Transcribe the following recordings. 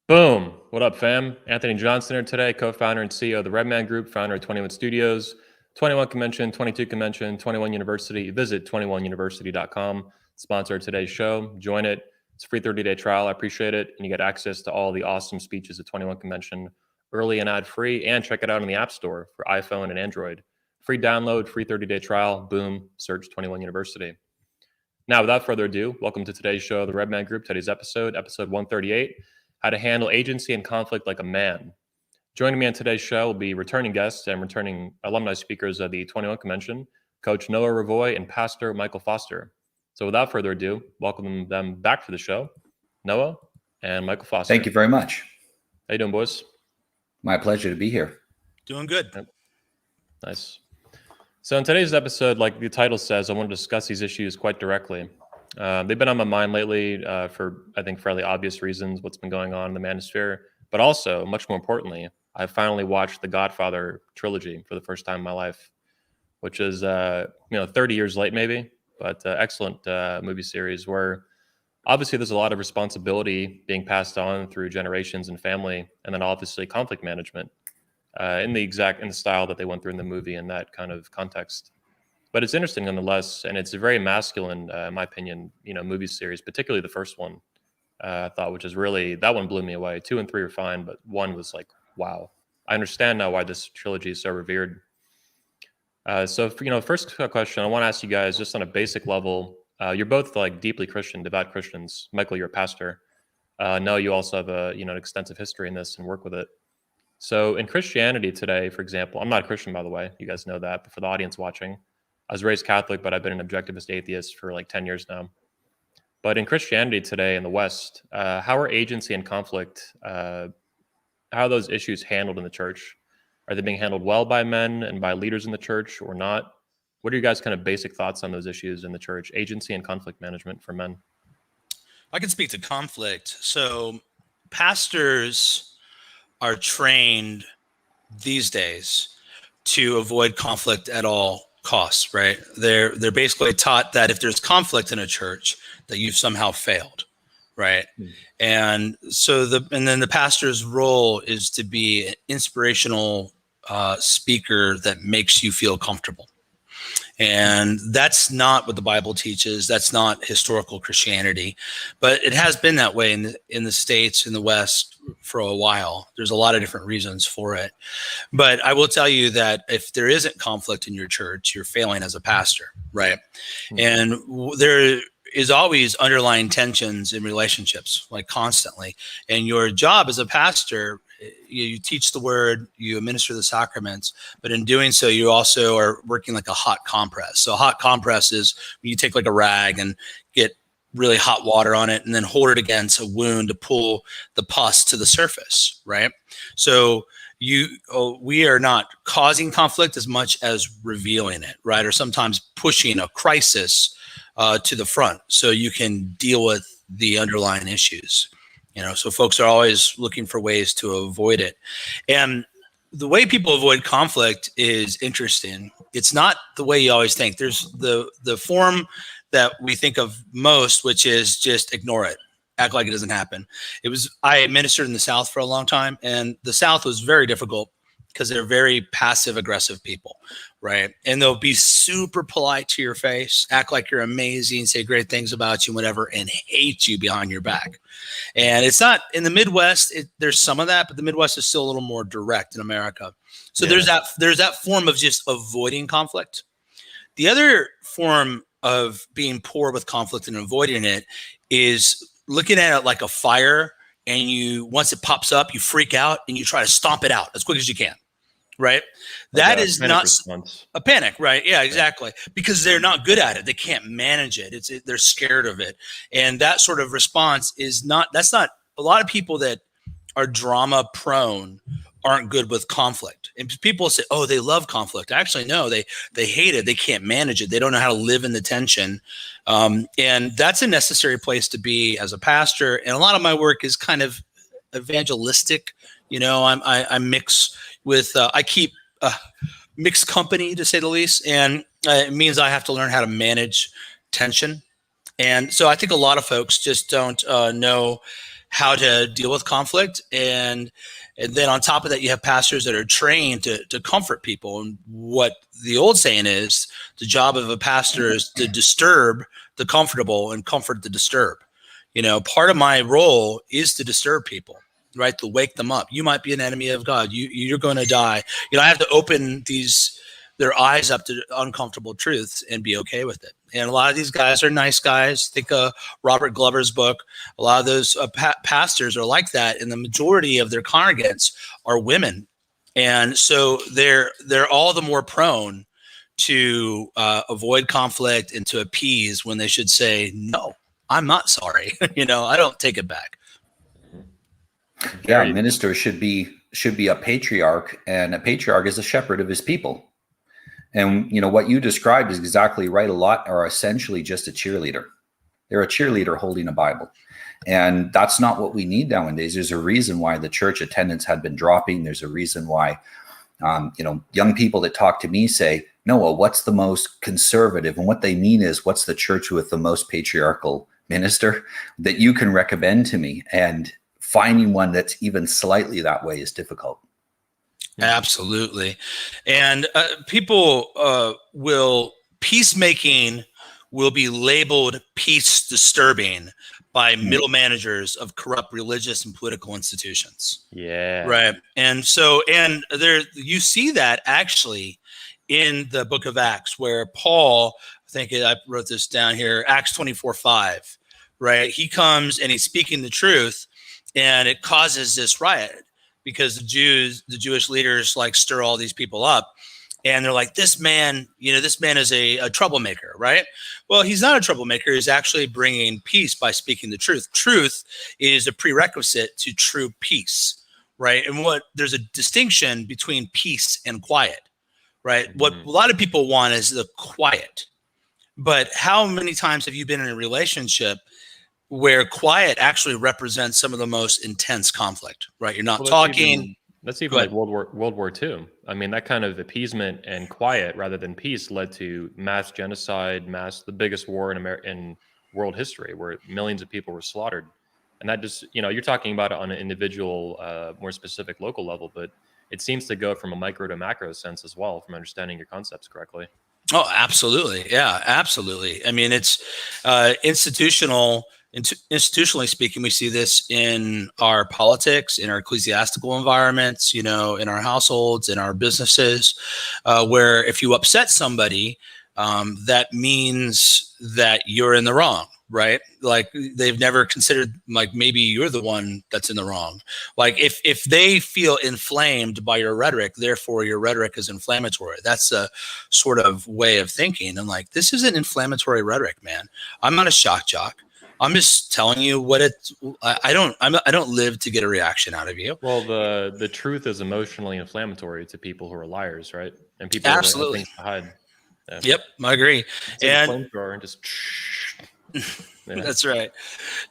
Boom. What up, fam? Anthony Johnson here today, co-founder and CEO of the Redman Group, founder of 21 Studios, 21 Convention, 22 Convention, 21 University. Visit 21university.com. Sponsor today's show. Join it. It's a free 30-day trial. I appreciate it. And you get access to all the awesome speeches at 21 Convention early and ad-free. And check it out in the App Store for iPhone and Android. Free download, free 30-day trial. Boom. Search 21 University. Now, without further adu, welcome to today's show, the Redman Group. Today's episode 138. How to handle agency and conflict like a man. Joining me on today's show will be returning guests and returning alumni speakers of the 21 Convention, Coach Noah Revoy and Pastor Michael Foster. So without further ado, welcome them back to the show, Noah and Michael Foster. Thank you very much. How you doing, boys? My pleasure to be here. Doing good. Yep. Nice. So in today's episode, like the title says, I want to discuss these issues quite directly. They've been on my mind lately for, I think, fairly obvious reasons, what's been going on in the manosphere. But also, much more importantly, I finally watched the Godfather trilogy for the first time in my life, which is, 30 years late maybe, but excellent movie series where obviously there's a lot of responsibility being passed on through generations and family, and then obviously conflict management in the style that they went through in the movie in that kind of context. But it's interesting nonetheless, and it's a very masculine, in my opinion, movie series, particularly the first one, I thought, which is really, that one blew me away. 2 and 3 are fine, but 1 was like, wow. I understand now why this trilogy is so revered. First question, I want to ask you guys, just on a basic level, you're both like deeply Christian, devout Christians. Michael, you're a pastor. Noah, you also have an extensive history in this and work with it. So in Christianity today, for example, I'm not a Christian, by the way, you guys know that, but for the audience watching, I was raised Catholic, but I've been an objectivist atheist for like 10 years now. But in Christianity today in the West, how are agency and conflict, how are those issues handled in the church? Are they being handled well by men and by leaders in the church or not? What are your guys' kind of basic thoughts on those issues in the church, agency and conflict management for men? I can speak to conflict. So pastors are trained these days to avoid conflict at all costs, right? They're basically taught that if there's conflict in a church, that you've somehow failed, right? And so then the pastor's role is to be an inspirational speaker that makes you feel comfortable. And that's not what the Bible teaches. That's not historical Christianity, but it has been that way in the States, in the West for a while. There's a lot of different reasons for it. But I will tell you that if there isn't conflict in your church, you're failing as a pastor, right? And there is always underlying tensions in relationships, like constantly. And your job as a pastor, you teach the word, you administer the sacraments, but in doing so, you also are working like a hot compress. So a hot compress is when you take like a rag and get really hot water on it and then hold it against a wound to pull the pus to the surface, right? So we are not causing conflict as much as revealing it, right? Or sometimes pushing a crisis to the front so you can deal with the underlying issues. So folks are always looking for ways to avoid it. And the way people avoid conflict is interesting. It's not the way you always think. There's the form that we think of most, which is just ignore it, act like it doesn't happen. I ministered in the South for a long time, and the South was very difficult because they're very passive aggressive people, right? And they'll be super polite to your face, act like you're amazing, say great things about you, whatever, and hate you behind your back. And it's not in the Midwest. There's some of that, but the Midwest is still a little more direct in America. So there's that form of just avoiding conflict. The other form of being poor with conflict and avoiding it is looking at it like a fire, and once it pops up, you freak out and you try to stomp it out as quick as you can. Right? That is not a panic, right? Yeah, exactly. Because they're not good at it. They can't manage it. They're scared of it. And that sort of response that's not a lot of people that are drama prone aren't good with conflict. And people say, oh, they love conflict. Actually, no, they hate it. They can't manage it. They don't know how to live in the tension. And that's a necessary place to be as a pastor. And a lot of my work is kind of evangelistic. I mix with, I keep mixed company, to say the least. And it means I have to learn how to manage tension. And so I think a lot of folks just don't know how to deal with conflict. And then on top of that, you have pastors that are trained to comfort people. And what the old saying is, the job of a pastor is to disturb the comfortable and comfort the disturbed. Part of my role is to disturb people, right? To wake them up. You might be an enemy of God. You're going to die. I have to open their eyes up to uncomfortable truths and be okay with it. And a lot of these guys are nice guys. Think of Robert Glover's book. A lot of those pastors are like that, and the majority of their congregants are women. And so they're all the more prone to avoid conflict and to appease when they should say, no, I'm not sorry. I don't take it back. Yeah, a minister should be a patriarch, and a patriarch is a shepherd of his people. And what you described is exactly right. A lot are essentially just a cheerleader. They're a cheerleader holding a Bible. And that's not what we need nowadays. There's a reason why the church attendance had been dropping. There's a reason why, young people that talk to me say, Noah, what's the most conservative? And what they mean is, what's the church with the most patriarchal minister that you can recommend to me? And finding one that's even slightly that way is difficult. Absolutely. And peacemaking will be labeled peace disturbing by middle managers of corrupt religious and political institutions. Yeah. Right. And there you see that actually in the book of Acts, where Paul, I wrote this down here, Acts 24:5, right? He comes and he's speaking the truth, and it causes this riot because the Jewish leaders stir all these people up, and they're like, this man is a troublemaker, right? Well, he's not a troublemaker. He's actually bringing peace by speaking the truth. Truth is a prerequisite to true peace, right? And there's a distinction between peace and quiet, right? Mm-hmm. What a lot of people want is the quiet. But how many times have you been in a relationship where quiet actually represents some of the most intense conflict, right? You're not talking. That's even like World War II. I mean, that kind of appeasement and quiet rather than peace led to mass genocide, the biggest war in world history, where millions of people were slaughtered. And that just, you're talking about it on an individual, more specific local level, but it seems to go from a micro to macro sense as well, from understanding your concepts correctly. Oh, absolutely. Yeah, absolutely. I mean, it's institutionally speaking, we see this in our politics, in our ecclesiastical environments, in our households, in our businesses, where if you upset somebody, that means that you're in the wrong, right? Like they've never considered maybe you're the one that's in the wrong. Like if they feel inflamed by your rhetoric, therefore your rhetoric is inflammatory. That's a sort of way of thinking. And this isn't inflammatory rhetoric, man. I'm not a shock jock. I'm just telling you what I don't live to get a reaction out of you. Well, the truth is emotionally inflammatory to people who are liars, right? And people absolutely who have things to hide. Yeah. Yep, I agree. And flamethrower and just. Yeah. That's right.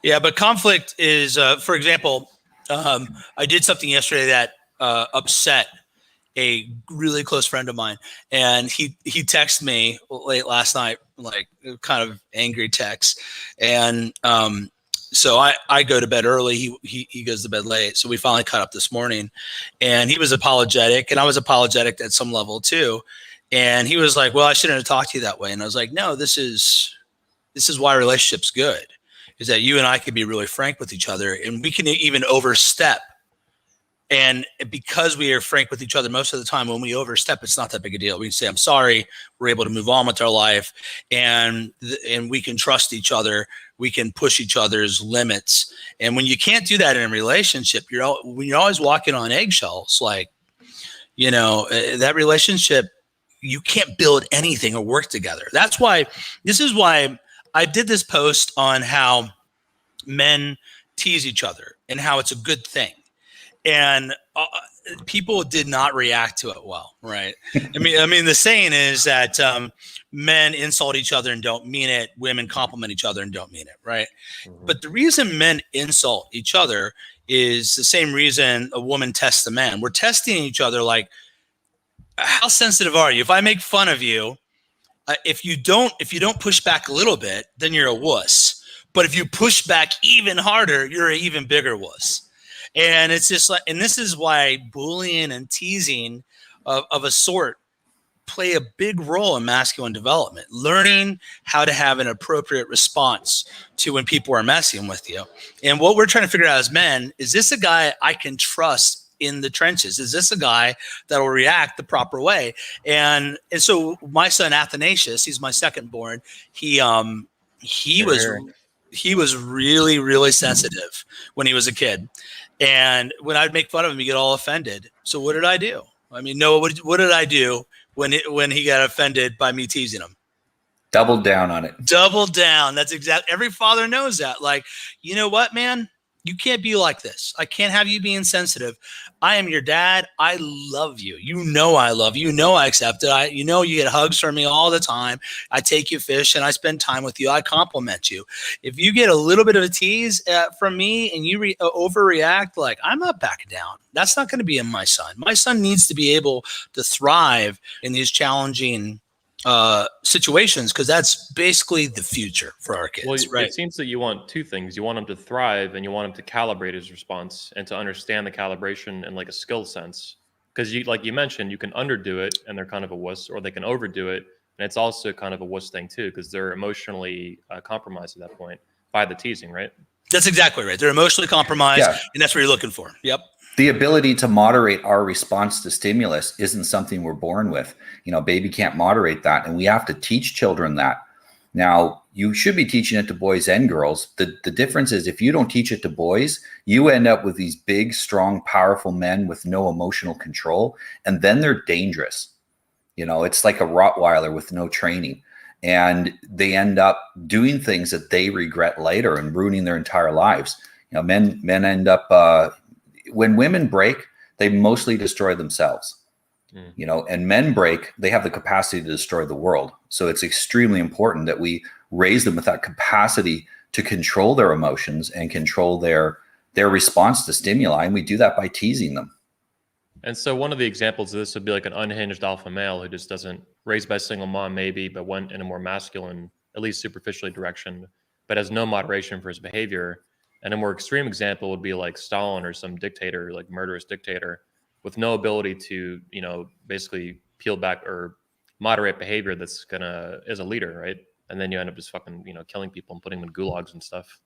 Yeah, but conflict is, for example, I did something yesterday that upset a really close friend of mine, and he texted me late last night, kind of angry text, and so I go to bed early. He goes to bed late, so we finally caught up this morning, and he was apologetic, and I was apologetic at some level too, and he was like, "Well, I shouldn't have talked to you that way," and I was like, "No, this is why a relationship's good, is that you and I can be really frank with each other, and we can even overstep. And because we are frank with each other most of the time, when we overstep, it's not that big a deal. We can say, I'm sorry. We're able to move on with our life, and we can trust each other. We can push each other's limits. And when you can't do that in a relationship, when you're always walking on eggshells, that relationship, you can't build anything or work together. This is why I did this post on how men tease each other and how it's a good thing. And people did not react to it well, right? I mean, the saying is that men insult each other and don't mean it. Women compliment each other and don't mean it, right? Mm-hmm. But the reason men insult each other is the same reason a woman tests a man. We're testing each other like, how sensitive are you? If I make fun of you, if you don't push back a little bit, then you're a wuss. But if you push back even harder, you're an even bigger wuss. And it's just like, and this is why bullying and teasing of a sort play a big role in masculine development. Learning how to have an appropriate response to when people are messing with you. And what we're trying to figure out as men, is this a guy I can trust in the trenches? Is this a guy that will react the proper way? And so my son Athanasius, he's my second born, he was really, really sensitive when he was a kid. And when I'd make fun of him, he'd get all offended. So what did I do? I mean, Noah, what did I do when he got offended by me teasing him? Double down on it. Double down. That's exactly. Every father knows that. Like, you know what, man? You can't be like this. I can't have you being sensitive. I am your dad. I love you. You know I love you. You know I accept it. You know you get hugs from me all the time. I take you fish and I spend time with you. I compliment you. If you get a little bit of a tease from me and you overreact, like, I'm not backing down. That's not going to be in my son. My son needs to be able to thrive in these challenging situations, because that's basically the future for our kids. Well, right? It seems that you want two things. You want him to thrive, and you want him to calibrate his response and to understand the calibration in like a skill sense. Because like you mentioned, you can underdo it and they're kind of a wuss, or they can overdo it, and it's also kind of a wuss thing too, because they're emotionally compromised at that point by the teasing, right? That's exactly right. They're emotionally compromised, and that's what you're looking for. Yep. The ability to moderate our response to stimulus isn't something we're born with. Baby can't moderate that, and we have to teach children that. Now, you should be teaching it to boys and girls. The difference is, if you don't teach it to boys, you end up with these big, strong, powerful men with no emotional control, and then they're dangerous. It's like a Rottweiler with no training, and they end up doing things that they regret later and ruining their entire lives. Men end up when women break, they mostly destroy themselves, and men break, they have the capacity to destroy the world. So it's extremely important that we raise them with that capacity to control their emotions and control their response to stimuli. And we do that by teasing them. And so one of the examples of this would be like an unhinged alpha male who just doesn't, raised by a single mom maybe, but went in a more masculine, at least superficially direction, but has no moderation for his behavior. And a more extreme example would be like Stalin or some dictator, like murderous dictator, with no ability to, basically peel back or moderate behavior that's is a leader, right? And then you end up just fucking, killing people and putting them in gulags and stuff.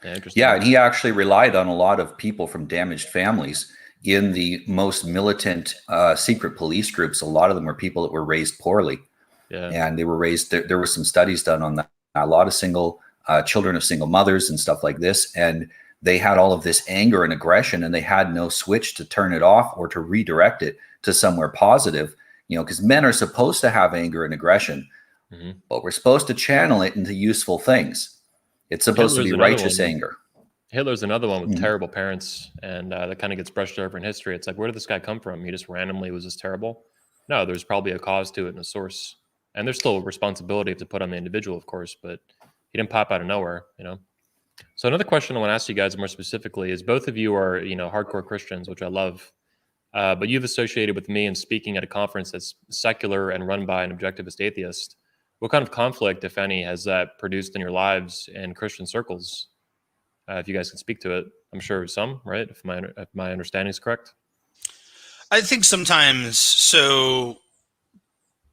Yeah, interesting. Yeah, and he actually relied on a lot of people from damaged families. In the most militant secret police groups, a lot of them were people that were raised poorly. Yeah. And they were raised, there were some studies done on that. A lot of children of single mothers and stuff like this, and they had all of this anger and aggression, and they had no switch to turn it off or to redirect it to somewhere positive. Because men are supposed to have anger and aggression, but we're supposed to channel it into useful things. It's supposed to be righteous anger. Hitler's another one with terrible parents, and that kind of gets brushed over in history. It's like, where did this guy come from? He just randomly was just terrible? No, there's probably a cause to it and a source, and there's still a responsibility to put on the individual, of course, but he didn't pop out of nowhere, So another question I want to ask you guys more specifically is, both of you are, hardcore Christians, which I love, but you've associated with me in speaking at a conference that's secular and run by an objectivist atheist. What kind of conflict, if any, has that produced in your lives in Christian circles? If you guys can speak to it, I'm sure some, right? If my understanding is correct. I think sometimes, so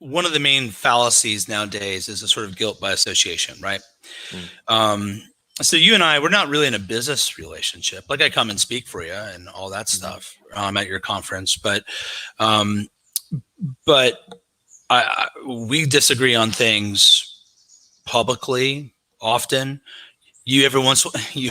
one of the main fallacies nowadays is a sort of guilt by association, right? So you and I, we're not really in a business relationship. Like, I come and speak for you and all that stuff at your conference, but we disagree on things publicly often. You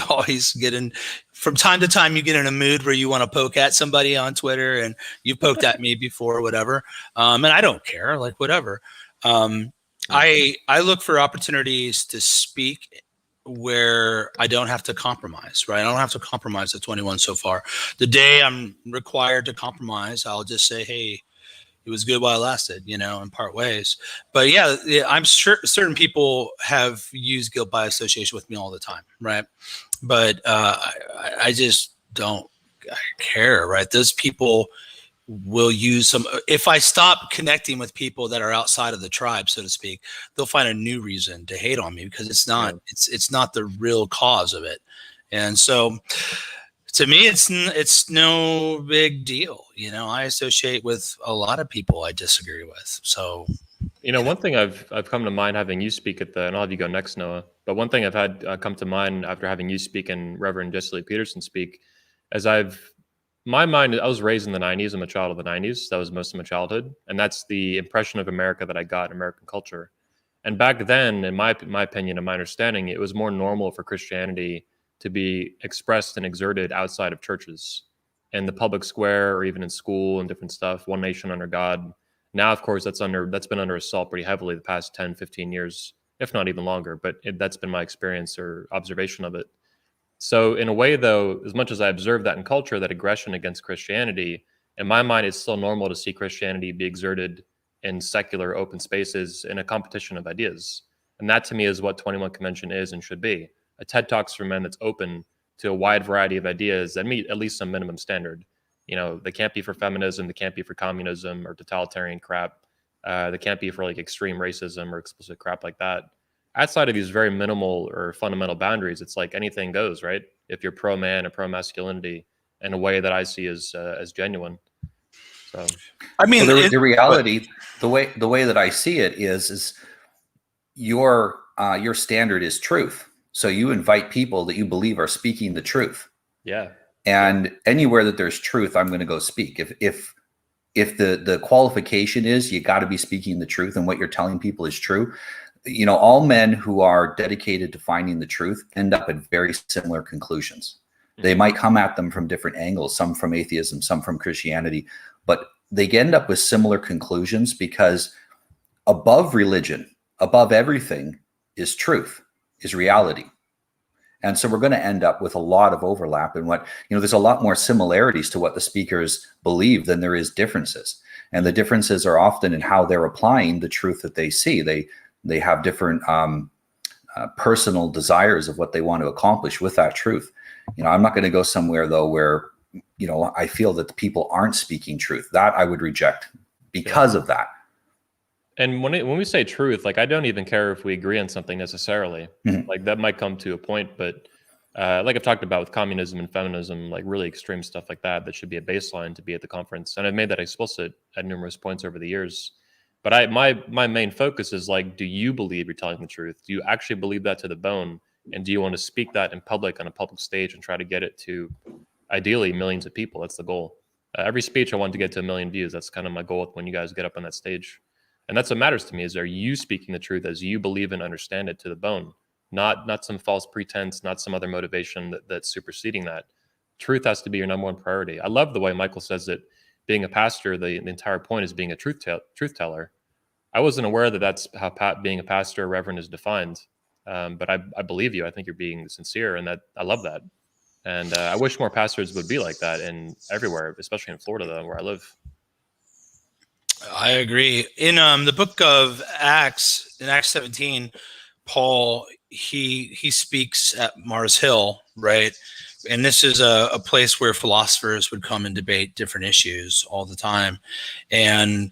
always get in, from time to time, you get in a mood where you want to poke at somebody on Twitter, and you've poked at me before, whatever. And I don't care, like, whatever. I look for opportunities to speak where I don't have to compromise, right? I don't have to compromise at 21 so far. The day I'm required to compromise, I'll just say, hey, it was good while it lasted, and part ways. But yeah, I'm sure certain people have used guilt by association with me all the time, right? But I just don't care, right? Those people, will use some. If I stop connecting with people that are outside of the tribe, so to speak, they'll find a new reason to hate on me because it's not it's not the real cause of it. And so to me, it's no big deal. You know, I associate with a lot of people I disagree with. So, One thing I've come to mind having you speak at and I'll have you go next, Noah. But one thing I've had come to mind after having you speak and Reverend Jesse Lee Peterson speak, as my mind, I was raised in the 90s. I'm a child of the 90s. That was most of my childhood. And that's the impression of America that I got in American culture. And back then, in my opinion and my understanding, it was more normal for Christianity to be expressed and exerted outside of churches, in the public square or even in school and different stuff, one nation under God. Now, of course, that's been under assault pretty heavily the past 10, 15 years, if not even longer. But that's been my experience or observation of it. So in a way, though, as much as I observe that in culture, that aggression against Christianity, in my mind, it's still normal to see Christianity be exerted in secular open spaces in a competition of ideas. And that to me is what 21 Convention is and should be. A TED Talks for Men that's open to a wide variety of ideas that meet at least some minimum standard. They can't be for feminism, they can't be for communism or totalitarian crap. They can't be for like extreme racism or explicit crap like that. Outside of these very minimal or fundamental boundaries, it's like anything goes, right? If you're pro-man or pro-masculinity in a way that I see as genuine. So, I mean, the reality, the way that I see it is your standard is truth. So you invite people that you believe are speaking the truth. Yeah. And anywhere that there's truth, I'm going to go speak. If the qualification is you got to be speaking the truth and what you're telling people is true, all men who are dedicated to finding the truth end up at very similar conclusions. They might come at them from different angles, some from atheism, some from Christianity, but they end up with similar conclusions because above religion, above everything is truth, is reality. And so we're going to end up with a lot of overlap in there's a lot more similarities to what the speakers believe than there is differences. And the differences are often in how they're applying the truth that they see. They have different personal desires of what they want to accomplish with that truth. I'm not going to go somewhere though where, I feel that the people aren't speaking truth. That I would reject because of that. And when we say truth, like I don't even care if we agree on something necessarily. Mm-hmm. Like that might come to a point, but like I've talked about with communism and feminism, like really extreme stuff like that should be a baseline to be at the conference. And I've made that explicit at numerous points over the years. But my main focus is like, do you believe you're telling the truth? Do you actually believe that to the bone? And do you want to speak that in public on a public stage and try to get it to ideally millions of people? That's the goal. Every speech I want to get to 1 million views. That's kind of my goal when you guys get up on that stage. And that's what matters to me is, are you speaking the truth as you believe and understand it to the bone? Not some false pretense, not some other motivation that's superseding that. Truth has to be your number one priority. I love the way Michael says that being a pastor, the entire point is being a truth teller. I wasn't aware that that's how being a pastor or reverend is defined. But I believe you. I think you're being sincere, and that I love that. And I wish more pastors would be like that in everywhere, especially in Florida, though, where I live. I agree. In the book of Acts, in Acts 17, Paul, he speaks at Mars Hill, right? And this is a place where philosophers would come and debate different issues all the time. And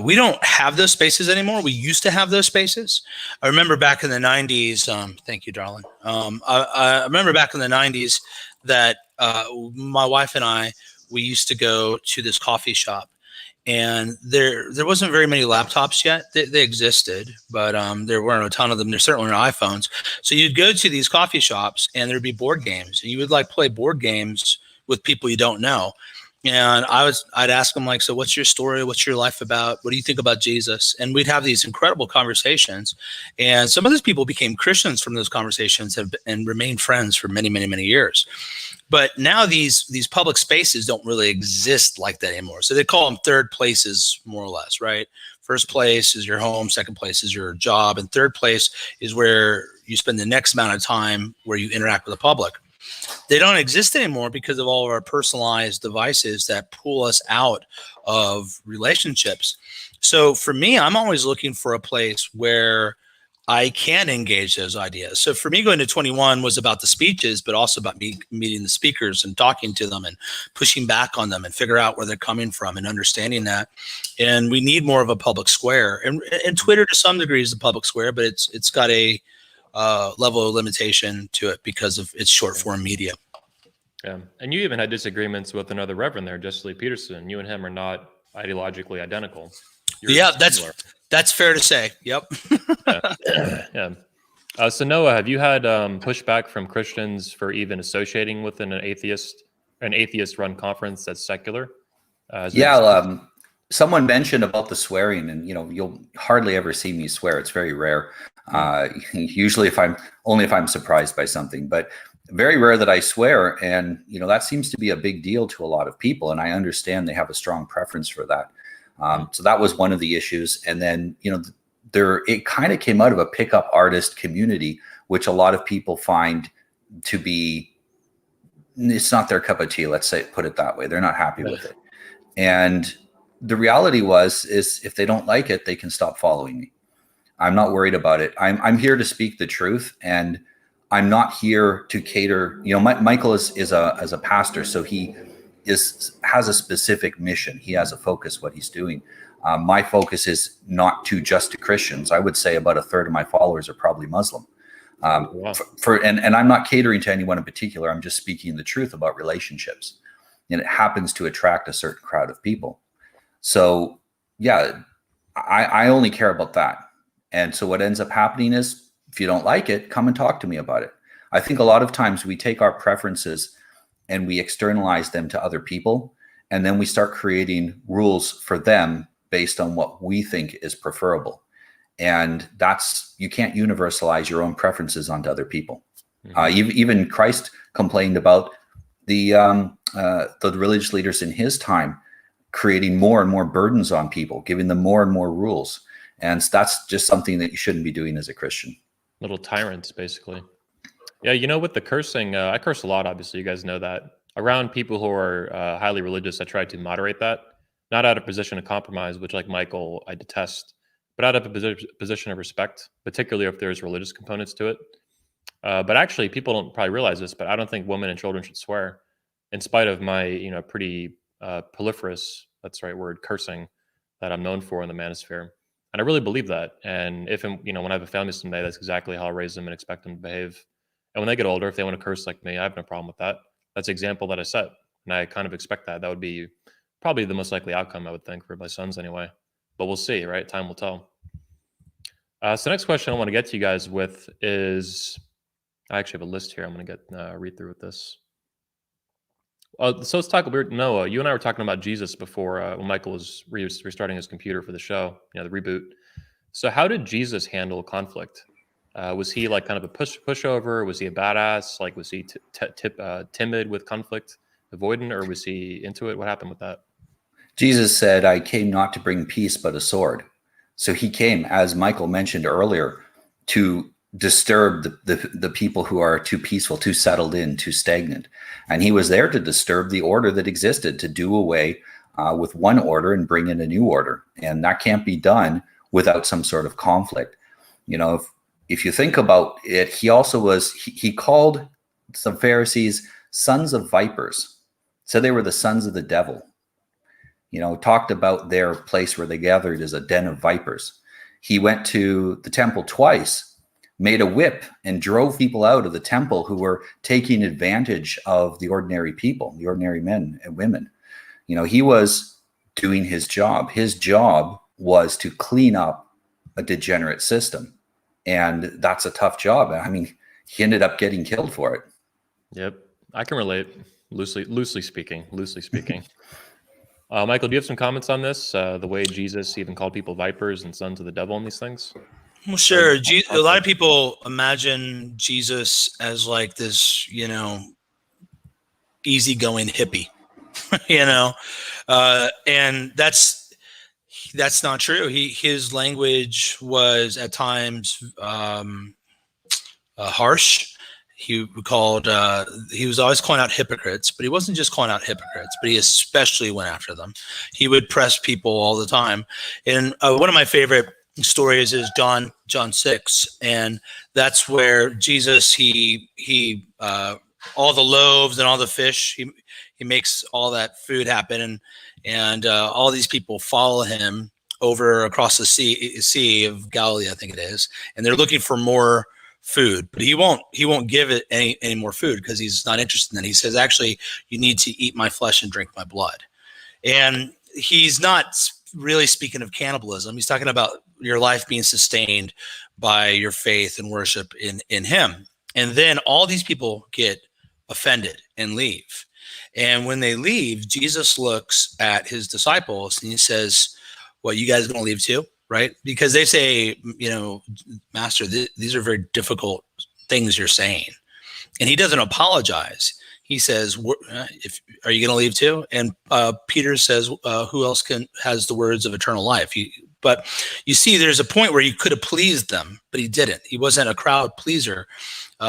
we don't have those spaces anymore. We used to have those spaces. I remember back in the 90s, thank you, darling. I remember back in the 90s that my wife and I, we used to go to this coffee shop. And there wasn't very many laptops yet. They existed, but there weren't a ton of them. There certainly weren't iPhones. So you'd go to these coffee shops, and there'd be board games, and you would like play board games with people you don't know. And I'd ask them like, so what's your story? What's your life about? What do you think about Jesus? And we'd have these incredible conversations. And some of those people became Christians from those conversations and remained friends for many, many, many years. But now these public spaces don't really exist like that anymore. So they call them third places, more or less, right? First place is your home. Second place is your job. And third place is where you spend the next amount of time where you interact with the public. They don't exist anymore because of all of our personalized devices that pull us out of relationships. So for me, I'm always looking for a place where I can engage those ideas. So for me, going to 21 was about the speeches, but also about me meeting the speakers and talking to them and pushing back on them and figure out where they're coming from and understanding that. And we need more of a public square. And Twitter to some degree is a public square, but it's got a level of limitation to it because of its short form media. Yeah, and you even had disagreements with another reverend there, Jesse Lee Peterson. You and him are not ideologically identical. Yeah, that's fair to say. Yep. Yeah. So Noah, have you had pushback from Christians for even associating with an atheist-run conference that's secular? Someone mentioned about the swearing, and you'll hardly ever see me swear. It's very rare. Usually, if I'm surprised by something, but very rare that I swear, and that seems to be a big deal to a lot of people, and I understand they have a strong preference for that. So that was one of the issues. And then, it kind of came out of a pickup artist community, which a lot of people find to be, it's not their cup of tea. Let's put it that way. They're not happy with it. And the reality is if they don't like it, they can stop following me. I'm not worried about it. I'm here to speak the truth, and I'm not here to cater. Michael is a pastor, so he has a specific mission. He has a focus what he's doing. My focus is not just to Christians. I would say about a third of my followers are probably Muslim. Wow. And I'm not catering to anyone in particular. I'm just speaking the truth about relationships, and it happens to attract a certain crowd of people. So yeah, I only care about that. And so what ends up happening is, if you don't like it, come and talk to me about it. I think a lot of times we take our preferences and we externalize them to other people, and then we start creating rules for them based on what we think is preferable. And you can't universalize your own preferences onto other people. Mm-hmm. Even Christ complained about the religious leaders in his time creating more and more burdens on people, giving them more and more rules. And that's just something that you shouldn't be doing as a Christian. Little tyrants, basically. Yeah, with the cursing, I curse a lot, obviously. You guys know that. Around people who are highly religious, I try to moderate that. Not out of position of compromise, which, like Michael, I detest, but out of a position of respect, particularly if there's religious components to it. But actually, people don't probably realize this, but I don't think women and children should swear, in spite of my, pretty proliferous, that's the right word, cursing that I'm known for in the manosphere. And I really believe that. And if, when I have a family someday, that's exactly how I raise them and expect them to behave. And when they get older, if they want to curse like me, I have no problem with that. That's the example that I set. And I kind of expect that. That would be probably the most likely outcome, I would think, for my sons anyway. But we'll see, right? Time will tell. So next question I want to get to you guys with is, I actually have a list here. I'm going to read through with this. So let's talk about Noah. You and I were talking about Jesus before when Michael was restarting his computer for the show, the reboot. So how did Jesus handle conflict? Was he like kind of a pushover? Was he a badass? Like, was he timid with conflict, avoidant, or was he into it? What happened with that? Jesus said, "I came not to bring peace, but a sword." So he came, as Michael mentioned earlier, to disturb the people who are too peaceful, too settled in, too stagnant. And he was there to disturb the order that existed, to do away with one order and bring in a new order. And that can't be done without some sort of conflict. If you think about it, he called some Pharisees sons of vipers. So they were the sons of the devil. Talked about their place where they gathered as a den of vipers. He went to the temple twice, made a whip, and drove people out of the temple who were taking advantage of the ordinary people, the ordinary men and women. He was doing his job. His job was to clean up a degenerate system. And that's a tough job. I mean, he ended up getting killed for it. Yep. I can relate, loosely speaking. Michael, do you have some comments on this? The way Jesus even called people vipers and sons of the devil and these things? Well, sure. A lot of people imagine Jesus as like this, easygoing hippie, and that's not true. His language was at times harsh. He was always calling out hypocrites, but he wasn't just calling out hypocrites, but he especially went after them. He would press people all the time. And one of my favorite stories is John 6, and that's where Jesus he all the loaves and all the fish, he makes all that food happen, and all these people follow him over across the sea of Galilee, I think it is, and they're looking for more food, but he won't give it any more food because he's not interested in that. He says, actually, you need to eat my flesh and drink my blood. And he's not really speaking of cannibalism. He's talking about your life being sustained by your faith and worship in him. And then all these people get offended and leave. And when they leave, Jesus looks at his disciples and he says, well, you guys going to leave too? Right? Because they say, Master, these are very difficult things you're saying. And he doesn't apologize. He says, are you going to leave too? And Peter says, who else has the words of eternal life? But you see, there's a point where he could have pleased them, but he didn't. He wasn't a crowd pleaser.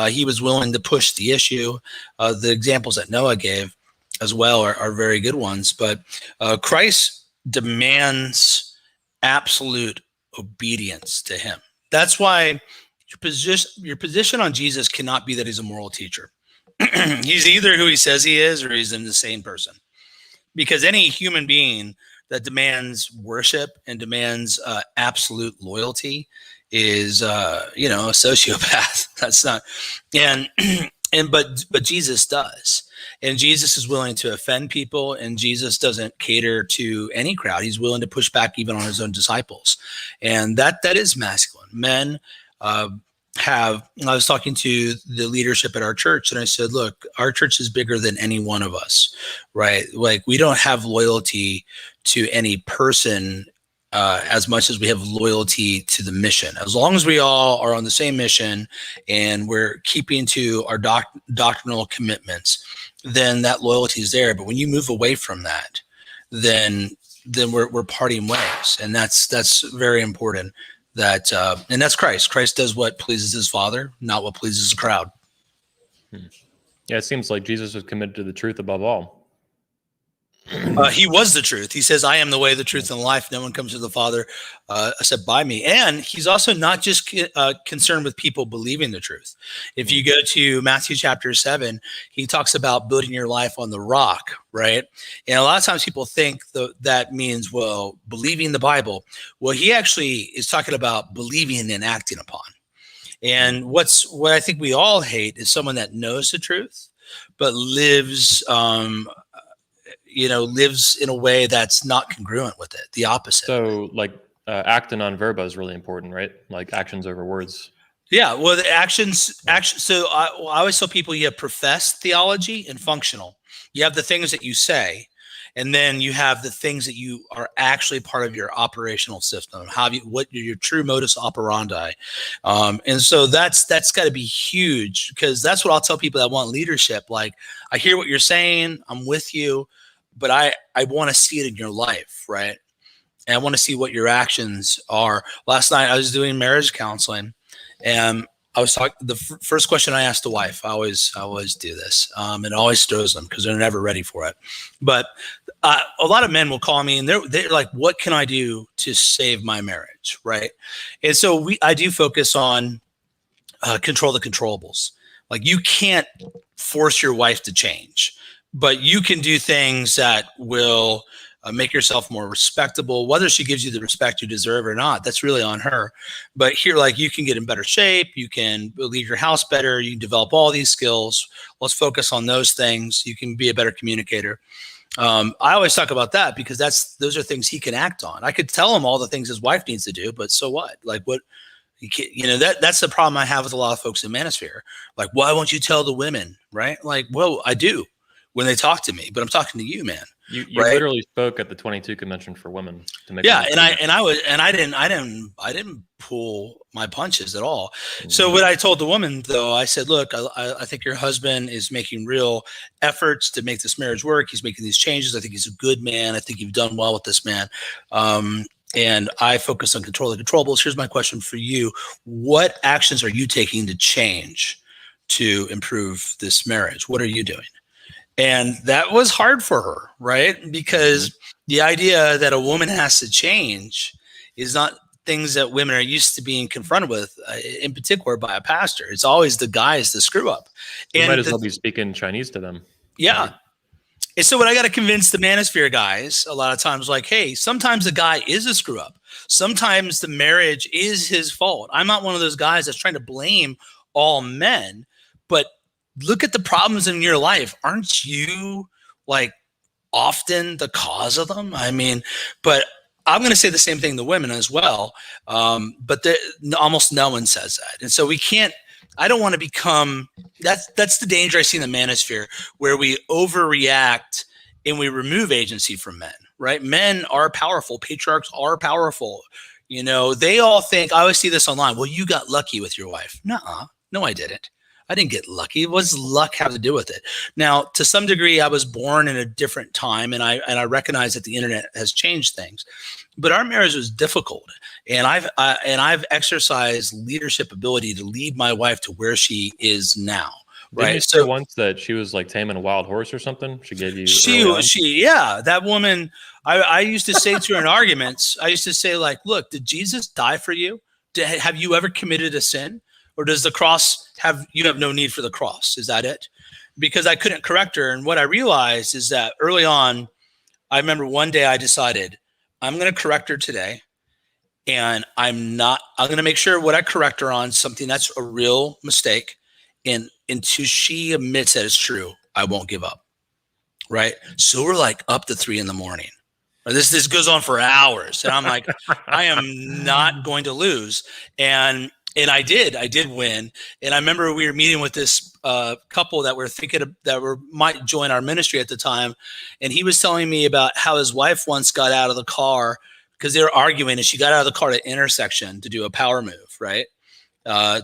He was willing to push the issue. The examples that Noah gave as well are very good ones. But Christ demands absolute obedience to him. That's why your position on Jesus cannot be that he's a moral teacher. He's either who he says he is or he's an insane person. Because any human being that demands worship and demands absolute loyalty is a sociopath. That's not, but Jesus does. And Jesus is willing to offend people, and Jesus doesn't cater to any crowd. He's willing to push back even on his own disciples. And that is masculine. Men I was talking to the leadership at our church, and I said, look, our church is bigger than any one of us, right? Like, we don't have loyalty to any person as much as we have loyalty to the mission. As long as we all are on the same mission and we're keeping to our doctrinal commitments, then that loyalty is there. But when you move away from that, then we're parting ways, and that's very important. And that's Christ. Christ does what pleases his Father, not what pleases the crowd. Yeah, it seems like Jesus was committed to the truth above all. He was the truth. He says, I am the way, the truth, and the life. No one comes to the Father except by me. And he's also not just concerned with people believing the truth. If you go to Matthew chapter 7, he talks about building your life on the rock, right? And a lot of times people think that means, well, believing the Bible. Well, he actually is talking about believing and acting upon. And what I think we all hate is someone that knows the truth, but lives in a way that's not congruent with it, the opposite. So acting on verba is really important, right? Like actions over words. Yeah, well, the actions. So I always tell people you have professed theology and functional. You have the things that you say, and then you have the things that you are actually part of your operational system. What your true modus operandi, and so that's got to be huge, because that's what I'll tell people that want leadership. Like, I hear what you're saying, I'm with you, but I want to see it in your life, right? And I want to see what your actions are. Last night I was doing marriage counseling, and I was talking. The first question I asked the wife, I always do this, and it always throws them because they're never ready for it. But a lot of men will call me, and they're like, "What can I do to save my marriage?" Right? And so I do focus on control the controllables. Like, you can't force your wife to change, but you can do things that will make yourself more respectable. Whether she gives you the respect you deserve or not, that's really on her. But here, like, you can get in better shape. You can leave your house better. You can develop all these skills. Let's focus on those ththings. You can be a better communicator. I always talk about that because those are things he can act on. I could tell him all the things his wife needs to do, but so what? Like, what? That's the problem I have with a lot of folks in Manosphere. Like, why won't you tell the women, right? Like, well, I do when they talk to me, but I'm talking to you, man. You right? literally spoke at the 22 convention for women to make. Yeah, I didn't pull my punches at all. Mm-hmm. So what I told the woman, though, I said, look, I think your husband is making real efforts to make this marriage work. He's making these changes. I think he's a good man. I think you've done well with this man. And I focus on control the controllables. Here's my question for you. What actions are you taking to change to improve this marriage? What are you doing? And that was hard for her, right? Because the idea that a woman has to change is not things that women are used to being confronted with, in particular by a pastor. It's always the guys the screw up. You might as well be speaking Chinese to them. Yeah. Right? And so what I got to convince the manosphere guys a lot of times, like, hey, sometimes the guy is a screw up. Sometimes the marriage is his fault. I'm not one of those guys that's trying to blame all men, but look at the problems in your life. Aren't you like often the cause of them? I mean, but I'm going to say the same thing to women as well. But almost no one says that. And so I don't want to become, that's the danger I see in the manosphere, where we overreact and we remove agency from men, right? Men are powerful. Patriarchs are powerful. You know, they all think, I always see this online. Well, you got lucky with your wife. Nuh-uh. No, I didn't. I didn't get lucky. What does luck have to do with it? Now, to some degree, I was born in a different time, and I recognize that the internet has changed things. But our marriage was difficult, and I've exercised leadership ability to lead my wife to where she is now. Didn't you say once that she was like taming a wild horse or something? She gave you. Yeah, that woman. I used to say to her in arguments, I used to say, like, look, did Jesus die for you? Have you ever committed a sin? Or does the cross you have no need for the cross? Is that it? Because I couldn't correct her. And what I realized is that early on, I remember one day I decided I'm going to correct her today. And I'm going to make sure what I correct her on, something that's a real mistake. And until she admits that it's true, I won't give up. Right. So we're like up to 3 a.m. This goes on for hours. And I'm like, I am not going to lose. And I did win. And I remember we were meeting with this couple that were thinking might join our ministry at the time. And he was telling me about how his wife once got out of the car because they were arguing, and she got out of the car at an intersection to do a power move. Right. I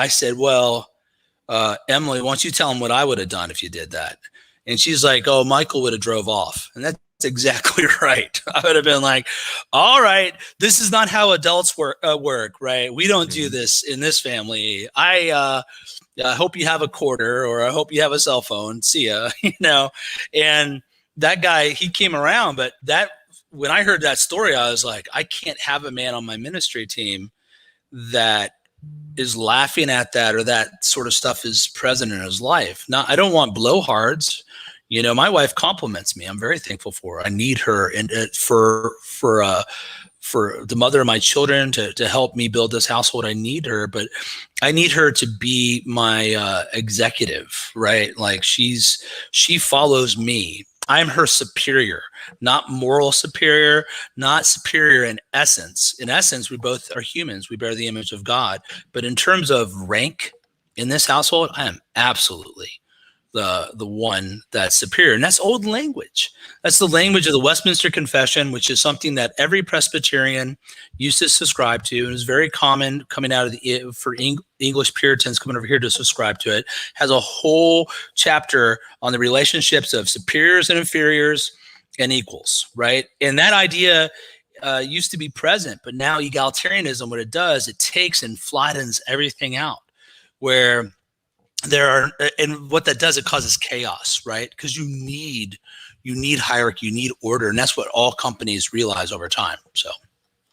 said, well, Emily, why don't you tell him what I would have done if you did that? And she's like, oh, Michael would have drove off. And that's exactly right. I would have been like, all right, this is not how adults work, right? We don't do this in this family. I hope you have a quarter, or I hope you have a cell phone. See ya, you know? And that guy, he came around, but when I heard that story, I was like, I can't have a man on my ministry team that is laughing at that, or that sort of stuff is present in his life. Now, I don't want blowhards. You know, my wife compliments me. I'm very thankful for her. I need her, and for the mother of my children to help me build this household. I need her, but I need her to be my executive, right? Like she follows me. I'm her superior, not moral superior, not superior in essence. In essence, we both are humans. We bear the image of God. But in terms of rank in this household, I am absolutely the one that's superior. And that's old language. That's the language of the Westminster Confession, which is something that every Presbyterian used to subscribe to. And it's very common coming out of for English Puritans coming over here to subscribe to it. Has a whole chapter on the relationships of superiors and inferiors and equals, right? And that idea used to be present, but now egalitarianism, what it does, it takes and flattens everything out, where and what that does, it causes chaos, right? Because you need hierarchy, you need order, and that's what all companies realize over time. So,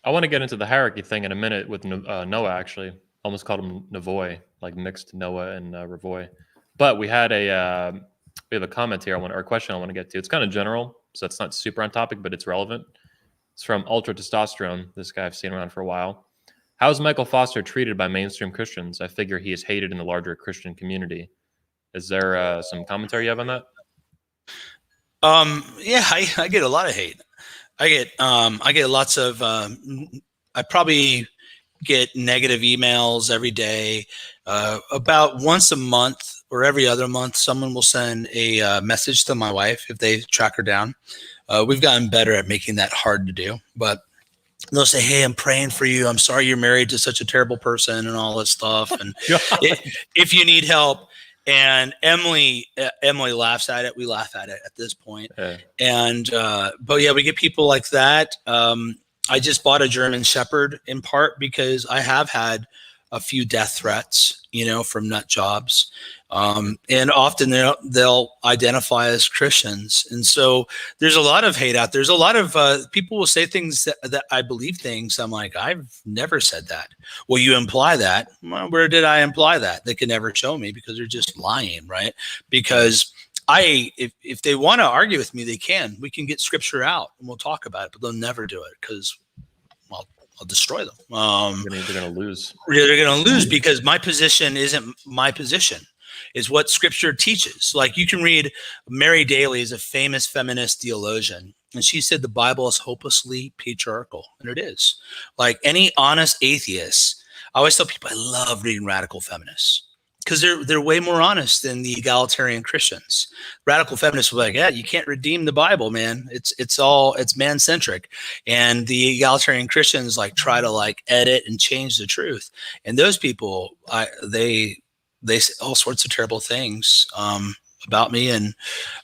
I want to get into the hierarchy thing in a minute with Noah. Actually, almost called him Revoy, like mixed Noah and Revoy. But we have a comment here. Or a question I want to get to. It's kind of general, so it's not super on topic, but it's relevant. It's from Ultra Testosterone. This guy I've seen around for a while. How is Michael Foster treated by mainstream Christians? I figure he is hated in the larger Christian community. Is there some commentary you have on that? Yeah, I get a lot of hate. I get lots of. I probably get negative emails every day. About once a month or every other month, someone will send a message to my wife if they track her down. We've gotten better at making that hard to do, but they'll say, hey, I'm praying for you. I'm sorry you're married to such a terrible person and all this stuff. And if you need help. And Emily laughs at it. We laugh at it at this point. Yeah. And, but yeah, we get people like that. I just bought a German Shepherd in part because I have had a few death threats, from nut jobs. And often they'll identify as Christians. And so there's a lot of hate out there. There's a lot of people will say things that I believe things. I'm like, I've never said that. Well, you imply that. Well, where did I imply that? They can never show me because they're just lying, right? Because if they want to argue with me, they can. We can get scripture out and we'll talk about it, but they'll never do it because, well, I'll destroy them. They're going to lose. They're going to lose because my position isn't my position. Is what scripture teaches. Like you can read Mary Daly is a famous feminist theologian. And she said the Bible is hopelessly patriarchal. And it is. Like any honest atheist, I always tell people I love reading radical feminists because they're way more honest than the egalitarian Christians. Radical feminists were like, yeah, you can't redeem the Bible, man. It's man-centric. And the egalitarian Christians like try to like edit and change the truth. And those people, they say all sorts of terrible things about me, and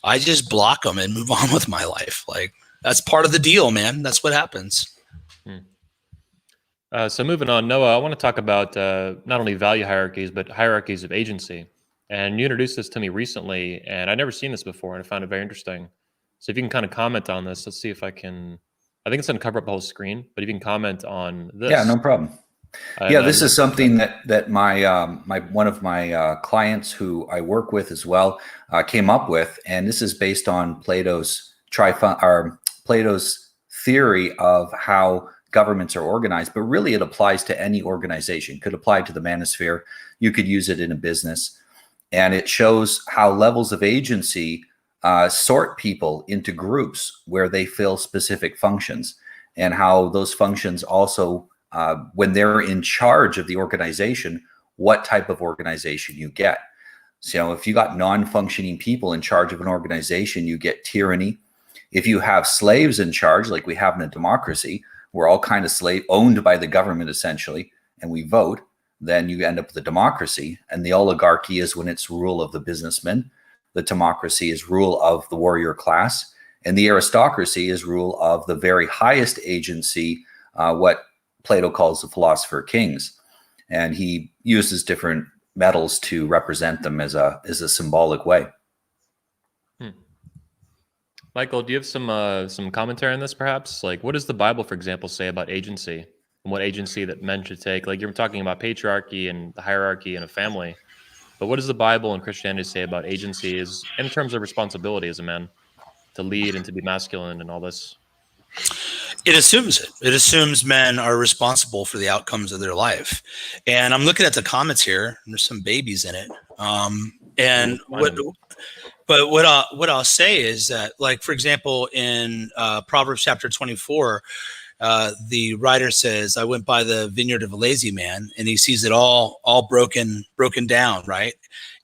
I just block them and move on with my life. Like that's part of the deal, man. That's what happens. So moving on, Noah, I want to talk about not only value hierarchies, but hierarchies of agency. And you introduced this to me recently, and I'd never seen this before, and I found it very interesting. So if you can kind of comment on this, let's see if I can. I think it's going to cover up the whole screen, but if you can comment on this. Yeah, no problem. This is something that my one of my clients who I work with as well came up with, and this is based on Plato's theory of how governments are organized. But really, it applies to any organization. Could apply to the manosphere. You could use it in a business, and it shows how levels of agency sort people into groups where they fill specific functions, and how those functions also. When they're in charge of the organization, what type of organization you get. So if you got non-functioning people in charge of an organization, you get tyranny. If you have slaves in charge, like we have in a democracy, we're all kind of owned by the government essentially, and we vote, then you end up with a democracy. And the oligarchy is when it's rule of the businessman. The democracy is rule of the warrior class. And the aristocracy is rule of the very highest agency, what Plato calls the philosopher kings, and he uses different metals to represent them as a symbolic way. Michael, do you have some commentary on this, perhaps? Like, what does the Bible, for example, say about agency and what agency that men should take? Like, you're talking about patriarchy and the hierarchy in a family, but what does the Bible and Christianity say about agency is in terms of responsibility as a man to lead and to be masculine and all this? It assumes it. It assumes men are responsible for the outcomes of their life. And I'm looking at the comments here, and there's some babies in it. What I'll say is that, like, for example, in Proverbs chapter 24, the writer says, I went by the vineyard of a lazy man, and he sees it all broken down, right?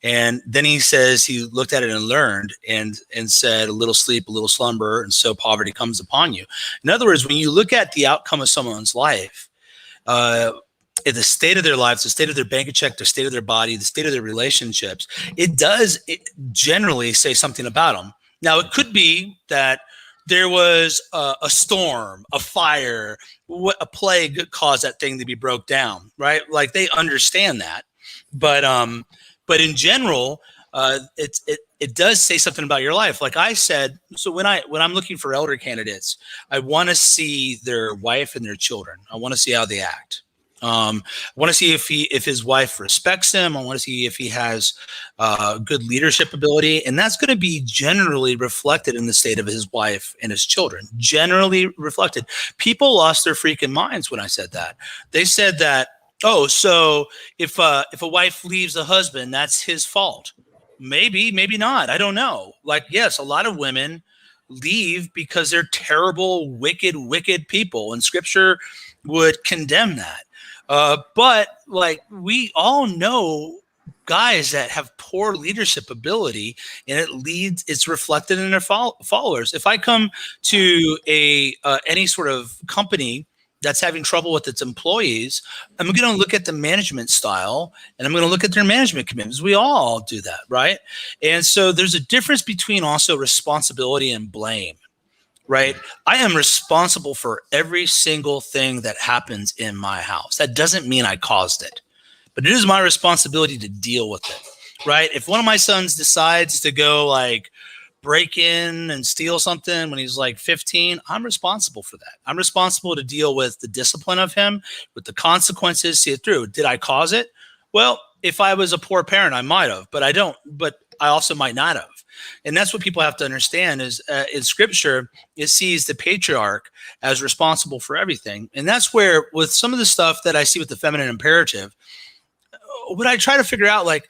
And then he says he looked at it and learned and said, a little sleep, a little slumber, and so poverty comes upon you. In other words, when you look at the outcome of someone's life, the state of their lives, the state of their bank check, the state of their body, the state of their relationships, it generally say something about them. Now, it could be that there was a storm, a fire, a plague caused that thing to be broke down, right? Like they understand that, but in general, it does say something about your life. Like I said, so when I'm looking for elder candidates, I want to see their wife and their children. I want to see how they act. I want to see if his wife respects him. I want to see if he has good leadership ability, and that's going to be generally reflected in the state of his wife and his children. Generally reflected. People lost their freaking minds when I said that. They said that, oh, so if a wife leaves a husband, that's his fault. Maybe not. I don't know. Like, yes, a lot of women leave because they're terrible, wicked people, and Scripture would condemn that. But like we all know guys that have poor leadership ability, and it's reflected in their followers. If I come to any sort of company that's having trouble with its employees, I'm going to look at the management style and I'm going to look at their management commitments. We all do that, right? And so there's a difference between also responsibility and blame. Right? I am responsible for every single thing that happens in my house. That doesn't mean I caused it. but it is my responsibility to deal with it, right? If one of my sons decides to go like break in and steal something when he's like 15, I'm responsible for that. I'm responsible to deal with the discipline of him, with the consequences, see it through. Did I cause it? Well, if I was a poor parent, I might have, but I don't, but I also might not have. And that's what people have to understand is in scripture, it sees the patriarch as responsible for everything. And that's where with some of the stuff that I see with the feminine imperative, what I try to figure out, like,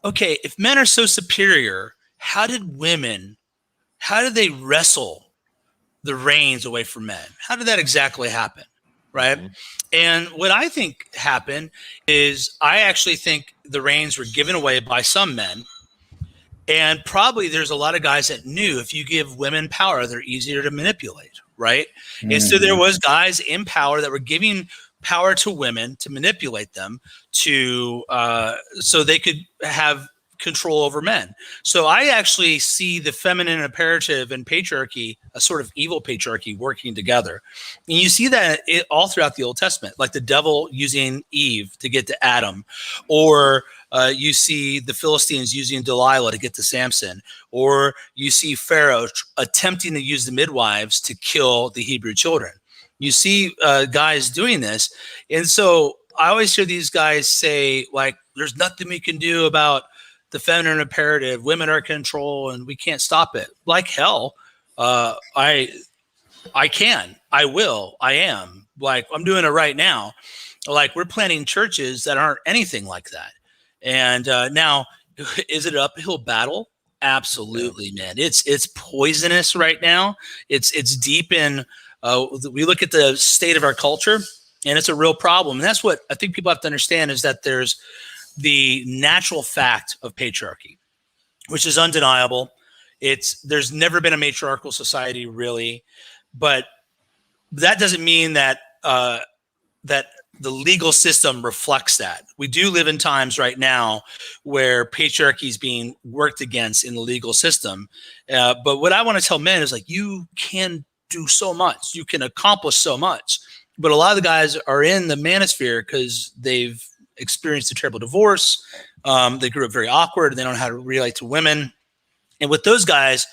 okay, if men are so superior, how did they wrestle the reins away from men? How did that exactly happen? Right. Mm-hmm. And what I think happened is I actually think the reins were given away by some men. And probably there's a lot of guys that knew if you give women power, they're easier to manipulate. Right. Mm-hmm. And so there was guys in power that were giving power to women to manipulate them to so they could have control over men. So I actually see the feminine imperative and patriarchy, a sort of evil patriarchy, working together. And you see that all throughout the Old Testament, like the devil using Eve to get to Adam, or you see the Philistines using Delilah to get to Samson, or you see Pharaoh attempting to use the midwives to kill the Hebrew children. You see guys doing this. And so I always hear these guys say, like, there's nothing we can do about the feminine imperative, women are in control and we can't stop it. Like hell, I can, I will, I am. Like, I'm doing it right now. Like, we're planning churches that aren't anything like that. And now, is it an uphill battle? Absolutely, man. It's poisonous right now. It's deep in, we look at the state of our culture, and it's a real problem. And that's what I think people have to understand is that there's the natural fact of patriarchy, which is undeniable. There's never been a matriarchal society really, but that doesn't mean that that the legal system reflects that. We do live in times right now where patriarchy is being worked against in the legal system. But what I want to tell men is, like, you can do so much, you can accomplish so much. But a lot of the guys are in the manosphere because they've experienced a terrible divorce. They grew up very awkward. They don't know how to relate to women. And with those guys,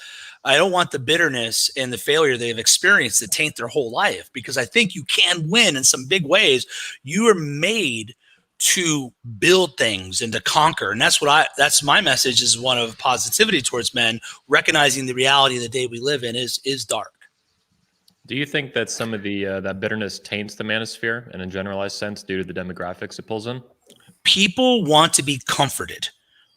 I don't want the bitterness and the failure they've experienced to taint their whole life, because I think you can win in some big ways. You are made to build things and to conquer. And that's my message, is one of positivity towards men, recognizing the reality of the day we live in is dark. Do you think that some of the that bitterness taints the manosphere in a generalized sense due to the demographics it pulls in? People want to be comforted,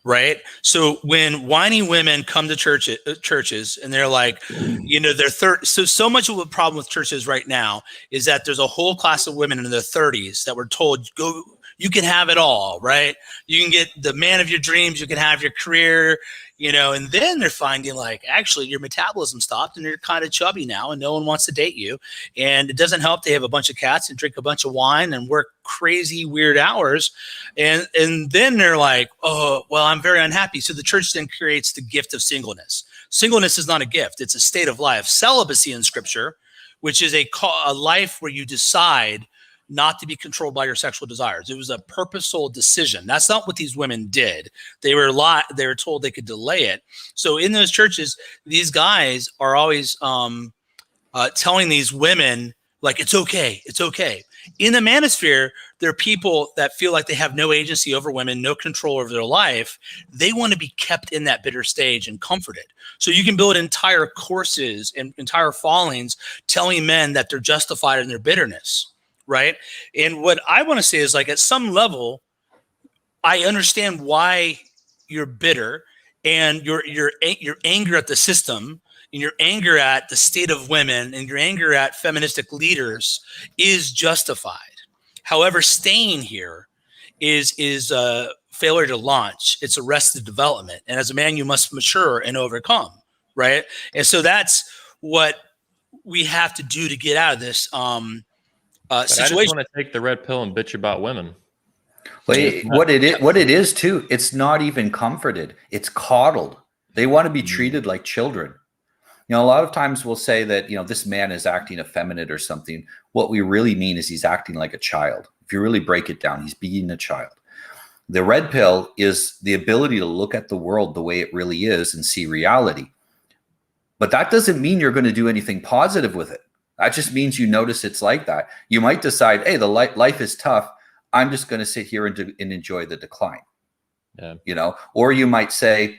right? So when whiny women come to churches and they're like, they're so much of a problem with churches right now is that there's a whole class of women in their 30s that were told, go, you can have it all, right? You can get the man of your dreams, you can have your career, and then they're finding, like, actually your metabolism stopped and you're kind of chubby now and no one wants to date you. And it doesn't help they have a bunch of cats and drink a bunch of wine and work crazy weird hours. And then they're like, oh, well, I'm very unhappy. So the church then creates the gift of singleness. Singleness is not a gift. It's a state of life. Celibacy in scripture, which is a life where you decide not to be controlled by your sexual desires. It was a purposeful decision. That's not what these women did. They were told they could delay it. So in those churches, these guys are always telling these women, like, it's okay, it's okay. In the manosphere, there are people that feel like they have no agency over women, no control over their life. They want to be kept in that bitter stage and comforted. So you can build entire courses and entire followings telling men that they're justified in their bitterness. Right. And what I want to say is, like, at some level, I understand why you're bitter and your anger at the system and your anger at the state of women and your anger at feministic leaders is justified. However, staying here is a failure to launch. It's arrested development. And as a man, you must mature and overcome. Right. And so that's what we have to do to get out of this situation. I just want to take the red pill and bitch about women. Well, what it is too, it's not even comforted. It's coddled. They want to be treated like children. A lot of times we'll say that, this man is acting effeminate or something. What we really mean is he's acting like a child. If you really break it down, he's being a child. The red pill is the ability to look at the world the way it really is and see reality. But that doesn't mean you're going to do anything positive with it. That just means you notice it's like that. You might decide, hey, the life is tough. I'm just going to sit here and enjoy the decline. Yeah. You know, or you might say,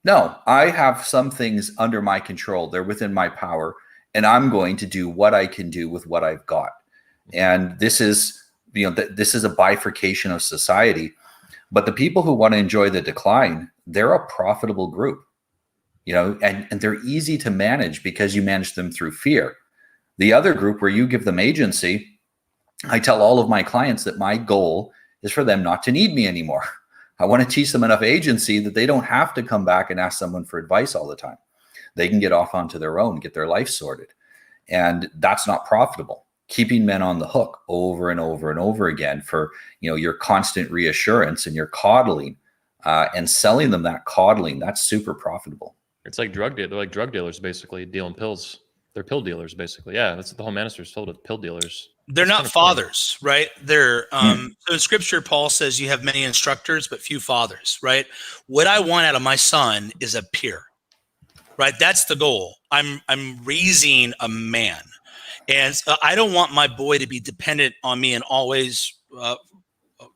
no, I have some things under my control. They're within my power, and I'm going to do what I can do with what I've got. And this is, you know, this is a bifurcation of society. But the people who want to enjoy the decline, they're a profitable group, you know, and they're easy to manage because you manage them through fear. The other group where you give them agency, I tell all of my clients that my goal is for them not to need me anymore. I want to teach them enough agency that they don't have to come back and ask someone for advice all the time. They can get off onto their own, get their life sorted. And that's not profitable. Keeping men on the hook over and over and over again for, you know, your constant reassurance and your coddling, and selling them that coddling, that's super profitable. It's like they're like drug dealers, basically dealing pills. They're pill dealers, basically. Yeah, that's what the whole Manosphere is filled with, pill dealers. They're not fathers, right? They're so in scripture, Paul says you have many instructors, but few fathers, right? What I want out of my son is a peer, right? That's the goal. I'm raising a man, and I don't want my boy to be dependent on me and always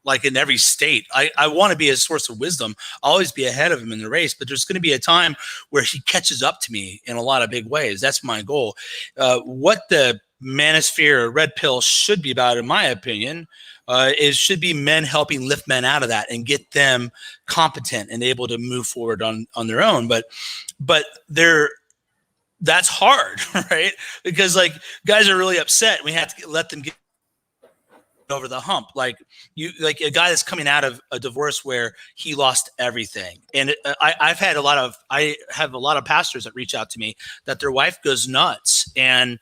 like in every state. I want to be a source of wisdom. I'll always be ahead of him in the race, but there's going to be a time where he catches up to me in a lot of big ways. That's my goal. What the Manosphere or red pill should be about, in my opinion, should be men helping lift men out of that and get them competent and able to move forward on their own. But that's hard, right? Because like guys are really upset. We have to let them get over the hump. Like a guy that's coming out of a divorce where he lost everything. And I have a lot of pastors that reach out to me that their wife goes nuts and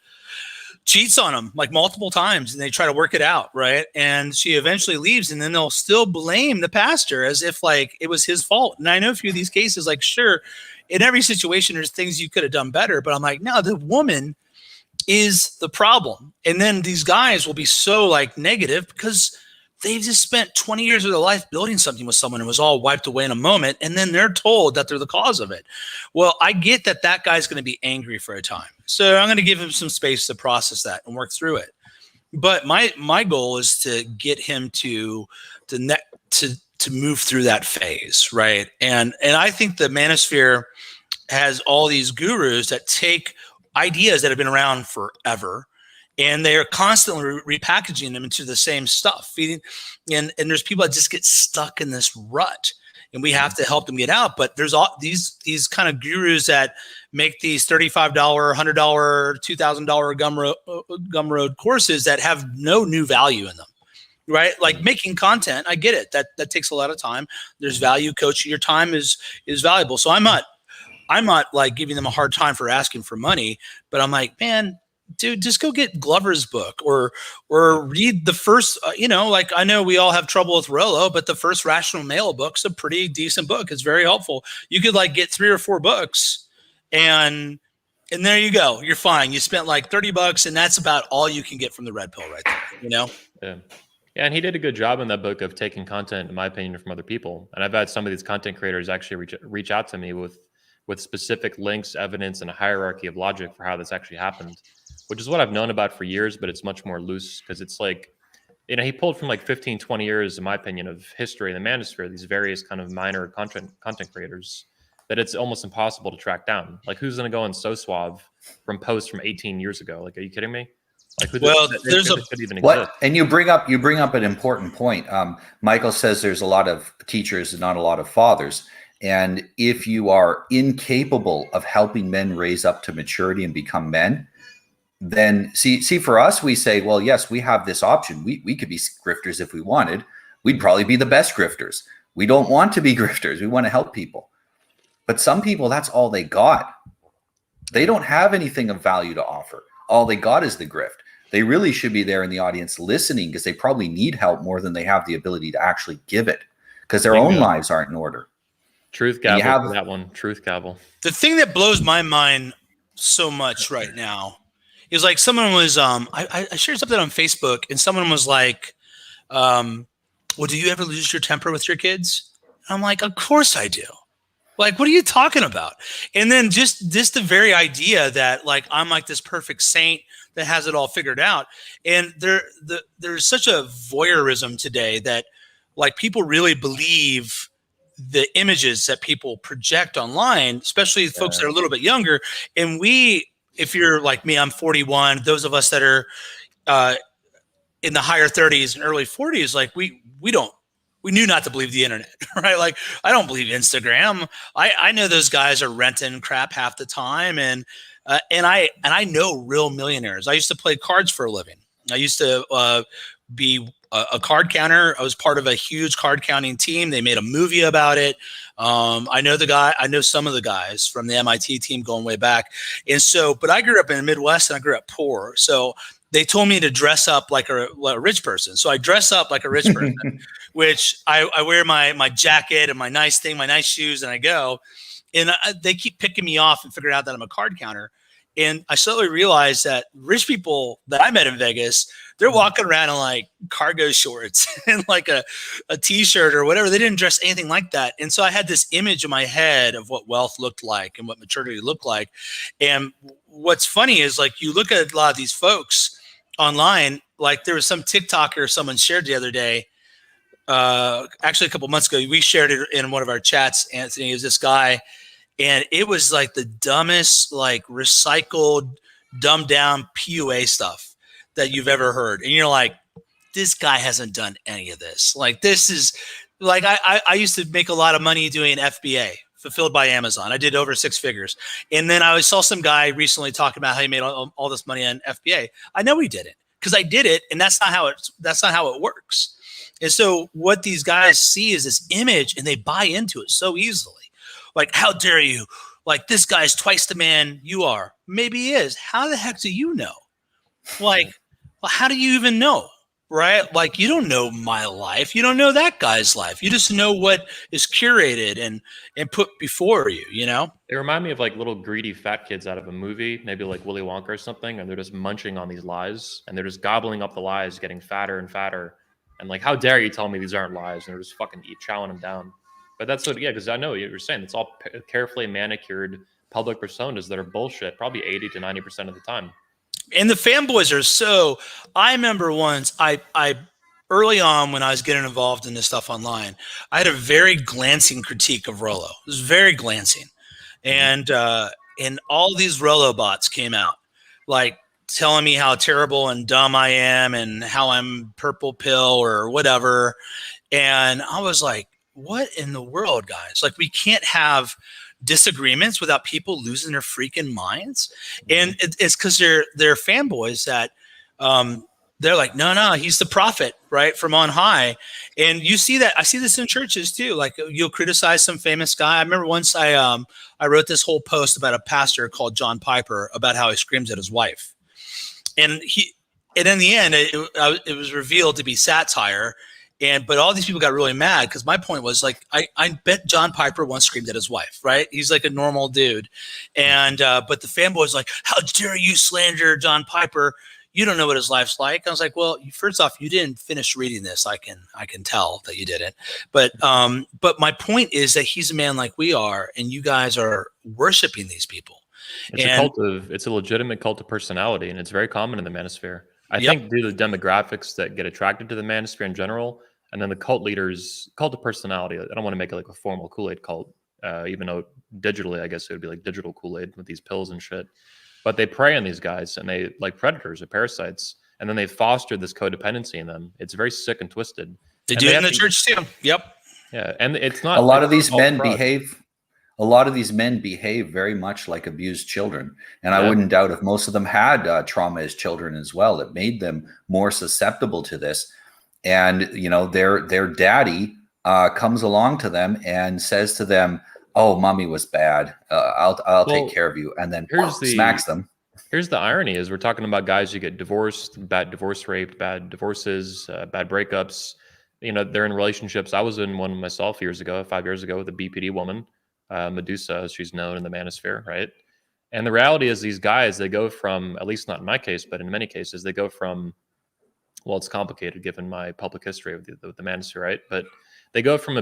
cheats on them like multiple times, and they try to work it out, right? And she eventually leaves, and then they'll still blame the pastor as if like it was his fault. And I know a few of these cases, like sure, in every situation there's things you could have done better, but I'm like, no, the woman is the problem. And then these guys will be so like negative because they've just spent 20 years of their life building something with someone and was all wiped away in a moment. And then they're told that they're the cause of it. Well, I get that guy's going to be angry for a time. So I'm going to give him some space to process that and work through it. But my goal is to get him to move through that phase. Right. And I think the Manosphere has all these gurus that take ideas that have been around forever, and they are constantly repackaging them into the same stuff. And there's people that just get stuck in this rut, and we have to help them get out. But there's all these kind of gurus that make these $35, $100, $2,000 Gumroad courses that have no new value in them, right? Like making content, I get it. That takes a lot of time. There's value. Coaching, your time is valuable. So I'm not like giving them a hard time for asking for money, but I'm like, man, dude, just go get Glover's book or read the first, like I know we all have trouble with Rollo, but the first Rational Male book's a pretty decent book. It's very helpful. You could like get 3 or 4 books and there you go. You're fine. You spent like $30 and that's about all you can get from the red pill right there, Yeah. Yeah, and he did a good job in that book of taking content, in my opinion, from other people. And I've had some of these content creators actually reach out to me with specific links, evidence, and a hierarchy of logic for how this actually happened, which is what I've known about for years, but it's much more loose because it's like, he pulled from like 15, 20 years, in my opinion, of history in the Manosphere, these various kind of minor content creators that it's almost impossible to track down. Like who's going to go on So Suave from posts from 18 years ago? Like, are you kidding me? Like, there's could even exist. And you bring up an important point. Michael says there's a lot of teachers and not a lot of fathers. And if you are incapable of helping men raise up to maturity and become men, then see for us, we say, well, yes, we have this option. We could be grifters if we wanted. We'd probably be the best grifters. We don't want to be grifters. We want to help people. But some people, that's all they got. They don't have anything of value to offer. All they got is the grift. They really should be there in the audience listening because they probably need help more than they have the ability to actually give it because their own lives aren't in order. Truth gavel for that one. Truth gavel. The thing that blows my mind so much right now is like someone was I shared something on Facebook and someone was like well, do you ever lose your temper with your kids? I'm like, of course I do. Like, what are you talking about? And then just the very idea that like I'm like this perfect saint that has it all figured out. And there's such a voyeurism today that like people really believe the images that people project online, especially folks that are a little bit younger. And if you're like me, I'm 41. Those of us that are in the higher 30s and early 40s, like we knew not to believe the internet, right? Like I don't believe Instagram. I know those guys are renting crap half the time, and I know real millionaires. I used to play cards for a living. I used to be a card counter. I was part of a huge card counting team. They made a movie about it. I know some of the guys from the MIT team going way back. And so, but I grew up in the Midwest and I grew up poor. So they told me to dress up like a rich person. So I dress up like a rich person, which I wear my jacket and my nice shoes, and I go. And they keep picking me off and figuring out that I'm a card counter. And I slowly realized that rich people that I met in Vegas, they're walking around in like cargo shorts and like a t-shirt or whatever. They didn't dress anything like that. And so I had this image in my head of what wealth looked like and what maturity looked like. And what's funny is like you look at a lot of these folks online, like there was some TikToker someone shared the other day. Actually, a couple months ago, we shared it in one of our chats. Anthony, is this guy, and it was like the dumbest, like recycled, dumbed down PUA stuff that you've ever heard. And you're like, this guy hasn't done any of this. Like this is like I used to make a lot of money doing FBA, fulfilled by Amazon. I did over 6 figures. And then I saw some guy recently talking about how he made all this money on FBA. I know he did it because I did it, and that's not how it works. And so what these guys see is this image and they buy into it so easily. Like, how dare you? Like, this guy's twice the man you are. Maybe he is. How the heck do you know? Like, well, how do you even know? Right? Like, you don't know my life. You don't know that guy's life. You just know what is curated and put before you, you know? They remind me of like little greedy fat kids out of a movie, maybe like Willy Wonka or something, and they're just munching on these lies, and they're just gobbling up the lies, getting fatter and fatter. And like, how dare you tell me these aren't lies? And they're just fucking chowing them down. But that's what, yeah, because I know what you're saying. It's all carefully manicured public personas that are bullshit, probably 80 to 90% of the time. And the fanboys are so. I remember once I early on when I was getting involved in this stuff online, I had a very glancing critique of Rollo. It was very glancing, and all these Rollo bots came out, like telling me how terrible and dumb I am and how I'm purple pill or whatever. And I was like, what in the world, guys? Like, we can't have disagreements without people losing their freaking minds. And it's because they're fanboys that they're like, no, he's the prophet, right, from on high. And you see that. I see this in churches too. Like, you'll criticize some famous guy. I remember once I wrote this whole post about a pastor called John Piper about how he screams at his wife. And in the end, it was revealed to be satire. But all these people got really mad because my point was like, I bet John Piper once screamed at his wife, right? He's like a normal dude. And but the fanboys like, how dare you slander John Piper? You don't know what his life's like. I was like, well, first off, you didn't finish reading this. I can tell that you didn't. But my point is that he's a man like we are, and you guys are worshiping these people. It's a legitimate cult of personality, and it's very common in the manosphere. I think due to the demographics that get attracted to the manosphere in general, and then the cult leaders, cult of personality. I don't want to make it like a formal Kool-Aid cult, even though digitally, I guess it would be like digital Kool-Aid with these pills and shit. But they prey on these guys, and they like predators or parasites, and then they foster this codependency in them. It's very sick and twisted. They do it in the church too. Yep. Yeah, and it's not. A lot of these men behave. A lot of these men behave very much like abused children. And I wouldn't doubt if most of them had trauma as children as well. It made them more susceptible to this. And, you know, their daddy comes along to them and says to them, oh, mommy was bad. I'll take care of you. And then smacks them. Here's the irony is we're talking about guys who get divorced, bad divorce rate, bad divorces, bad breakups. You know, they're in relationships. I was in one myself 5 years ago with a BPD woman. Medusa, as she's known in the manosphere, right? And the reality is these guys, they go from, at least not in my case, but in many cases, they go from well, it's complicated given my public history with the manosphere, right? But they go from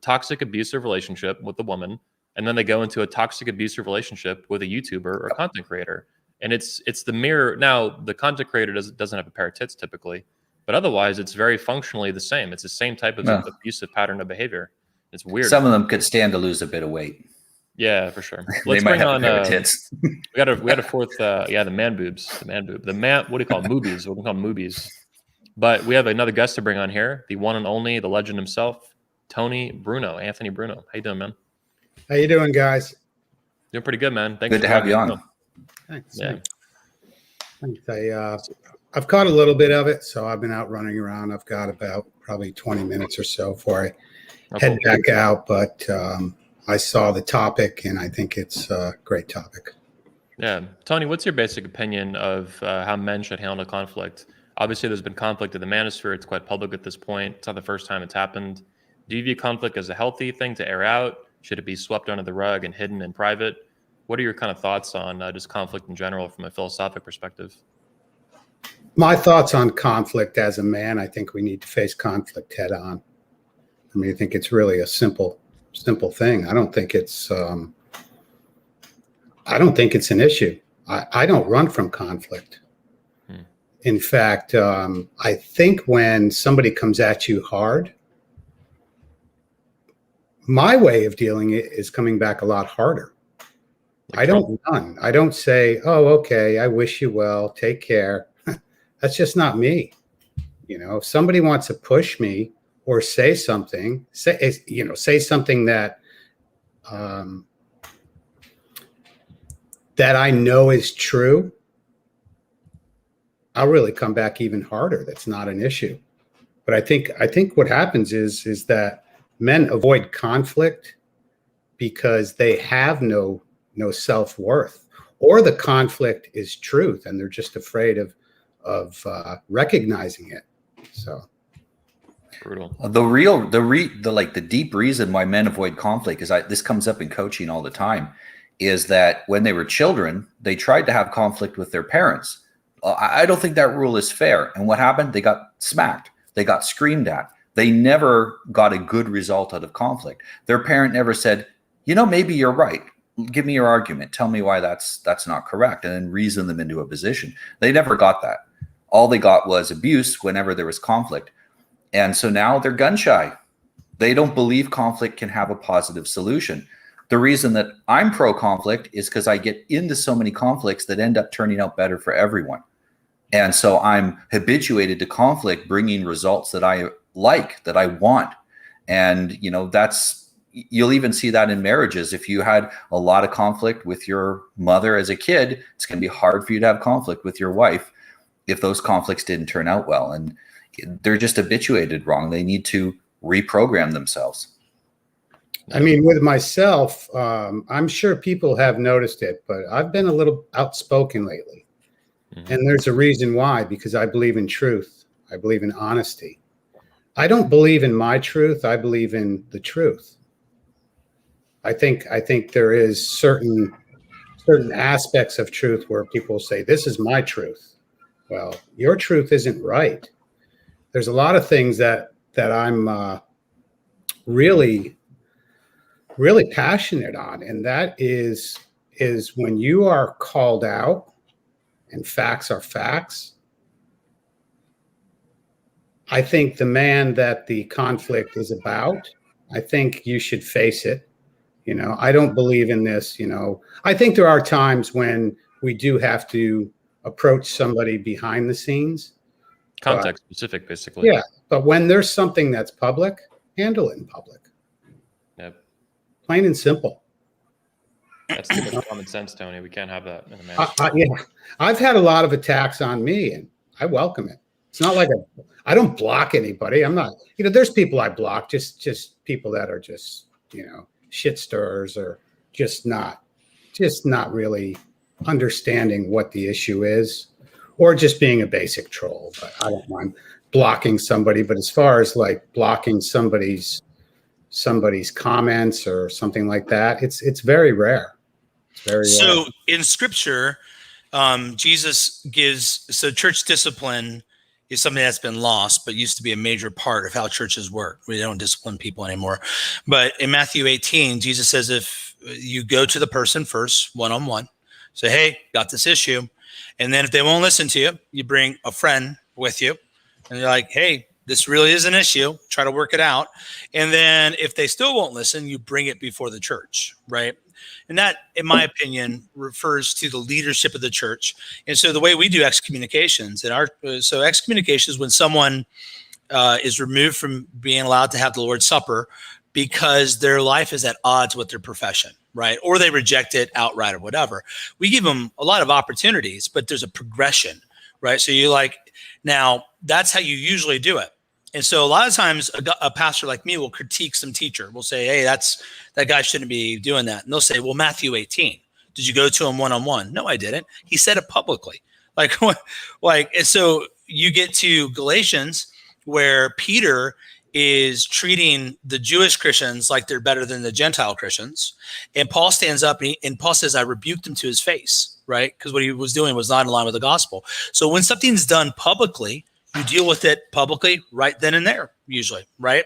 toxic abusive relationship with the woman, and then they go into a toxic abusive relationship with a YouTuber or content creator. And it's the mirror. Now, the content creator doesn't have a pair of tits typically, but otherwise it's very functionally the same. It's the same type of abusive pattern of behavior. It's weird. Some of them could stand to lose a bit of weight. Yeah, for sure. Let's bring on tits. we got a fourth. The man boobs. What do you call them? Movies? What do we call them? Movies? But we have another guest to bring on here, the one and only, the legend himself, Anthony Bruno. How you doing, man? How you doing, guys? Doing pretty good, man. Thanks. Good to have you on. Thanks. Yeah. Thanks. I've caught a little bit of it, so I've been out running around. I've got about probably 20 minutes or so before I head back out. But I saw the topic, and I think it's a great topic. Yeah. Tony, what's your basic opinion of how men should handle conflict? Obviously, there's been conflict in the manosphere. It's quite public at this point. It's not the first time it's happened. Do you view conflict as a healthy thing to air out? Should it be swept under the rug and hidden in private? What are your kind of thoughts on just conflict in general from a philosophic perspective? My thoughts on conflict as a man, I think we need to face conflict head on. I mean, I think it's really a simple thing. I don't think it's an issue. I don't run from conflict. In fact, I think when somebody comes at you hard, my way of dealing it is coming back a lot harder. I don't run. I don't say, "Oh, okay, I wish you well. Take care." That's just not me. If somebody wants to push me or say something, say something that that I know is true, I'll really come back even harder. That's not an issue. But I think what happens is that men avoid conflict because they have no self-worth, or the conflict is truth and they're just afraid of recognizing it. So brutal. The deep reason why men avoid conflict is this comes up in coaching all the time, is that when they were children, they tried to have conflict with their parents. I don't think that rule is fair. And what happened? They got smacked. They got screamed at. They never got a good result out of conflict. Their parent never said, maybe you're right. Give me your argument. Tell me why that's not correct. And then reason them into a position. They never got that. All they got was abuse whenever there was conflict. And so now they're gun shy. They don't believe conflict can have a positive solution. The reason that I'm pro-conflict is because I get into so many conflicts that end up turning out better for everyone. And so I'm habituated to conflict bringing results that I like, that I want. And, you'll even see that in marriages. If you had a lot of conflict with your mother as a kid, it's going to be hard for you to have conflict with your wife if those conflicts didn't turn out well. And they're just habituated wrong. They need to reprogram themselves. I mean, with myself, I'm sure people have noticed it, but I've been a little outspoken lately. Mm-hmm. And there's a reason why, because I believe in truth. I believe in honesty. I don't believe in my truth. I believe in the truth. I think there is certain aspects of truth where people say, this is my truth. Well, your truth isn't right. There's a lot of things that I'm really passionate on. And that is when you are called out and facts are facts. I think the man that the conflict is about, I think you should face it. I don't believe in this, I think there are times when we do have to approach somebody behind the scenes. Context specific, basically. Yeah. But when there's something that's public, handle it in public. Yep. Plain and simple. That's too much common sense, Tony. We can't have that in a man. Yeah. I've had a lot of attacks on me and I welcome it. It's not like I don't block anybody. I'm not, there's people I block, just people that are just, shit stirrers or just not really understanding what the issue is, or just being a basic troll. But I don't mind blocking somebody. But as far as like blocking somebody's comments or something like that, it's very rare. It's very so rare. In scripture, Jesus gives, so church discipline is something that's been lost, but used to be a major part of how churches work. We don't discipline people anymore. But in Matthew 18, Jesus says, if you go to the person first, one-on-one, say, hey, got this issue. And then if they won't listen to you, you bring a friend with you. And you're like, hey, this really is an issue. Try to work it out. And then if they still won't listen, you bring it before the church, right? And that, in my opinion, refers to the leadership of the church. And so the way we do excommunications, so excommunication is when someone is removed from being allowed to have the Lord's Supper because their life is at odds with their profession, right? Or they reject it outright or whatever. We give them a lot of opportunities, but there's a progression, right? So now that's how you usually do it. And so a lot of times a pastor like me will critique some teacher. We'll say, hey, that guy shouldn't be doing that. And they'll say, well, Matthew 18, did you go to him one-on-one? No, I didn't. He said it publicly. And so you get to Galatians where Peter is treating the Jewish Christians like they're better than the Gentile Christians. And Paul stands up and Paul says, I rebuked him to his face, right? Because what he was doing was not in line with the gospel. So when something's done publicly, you deal with it publicly right then and there, usually, right?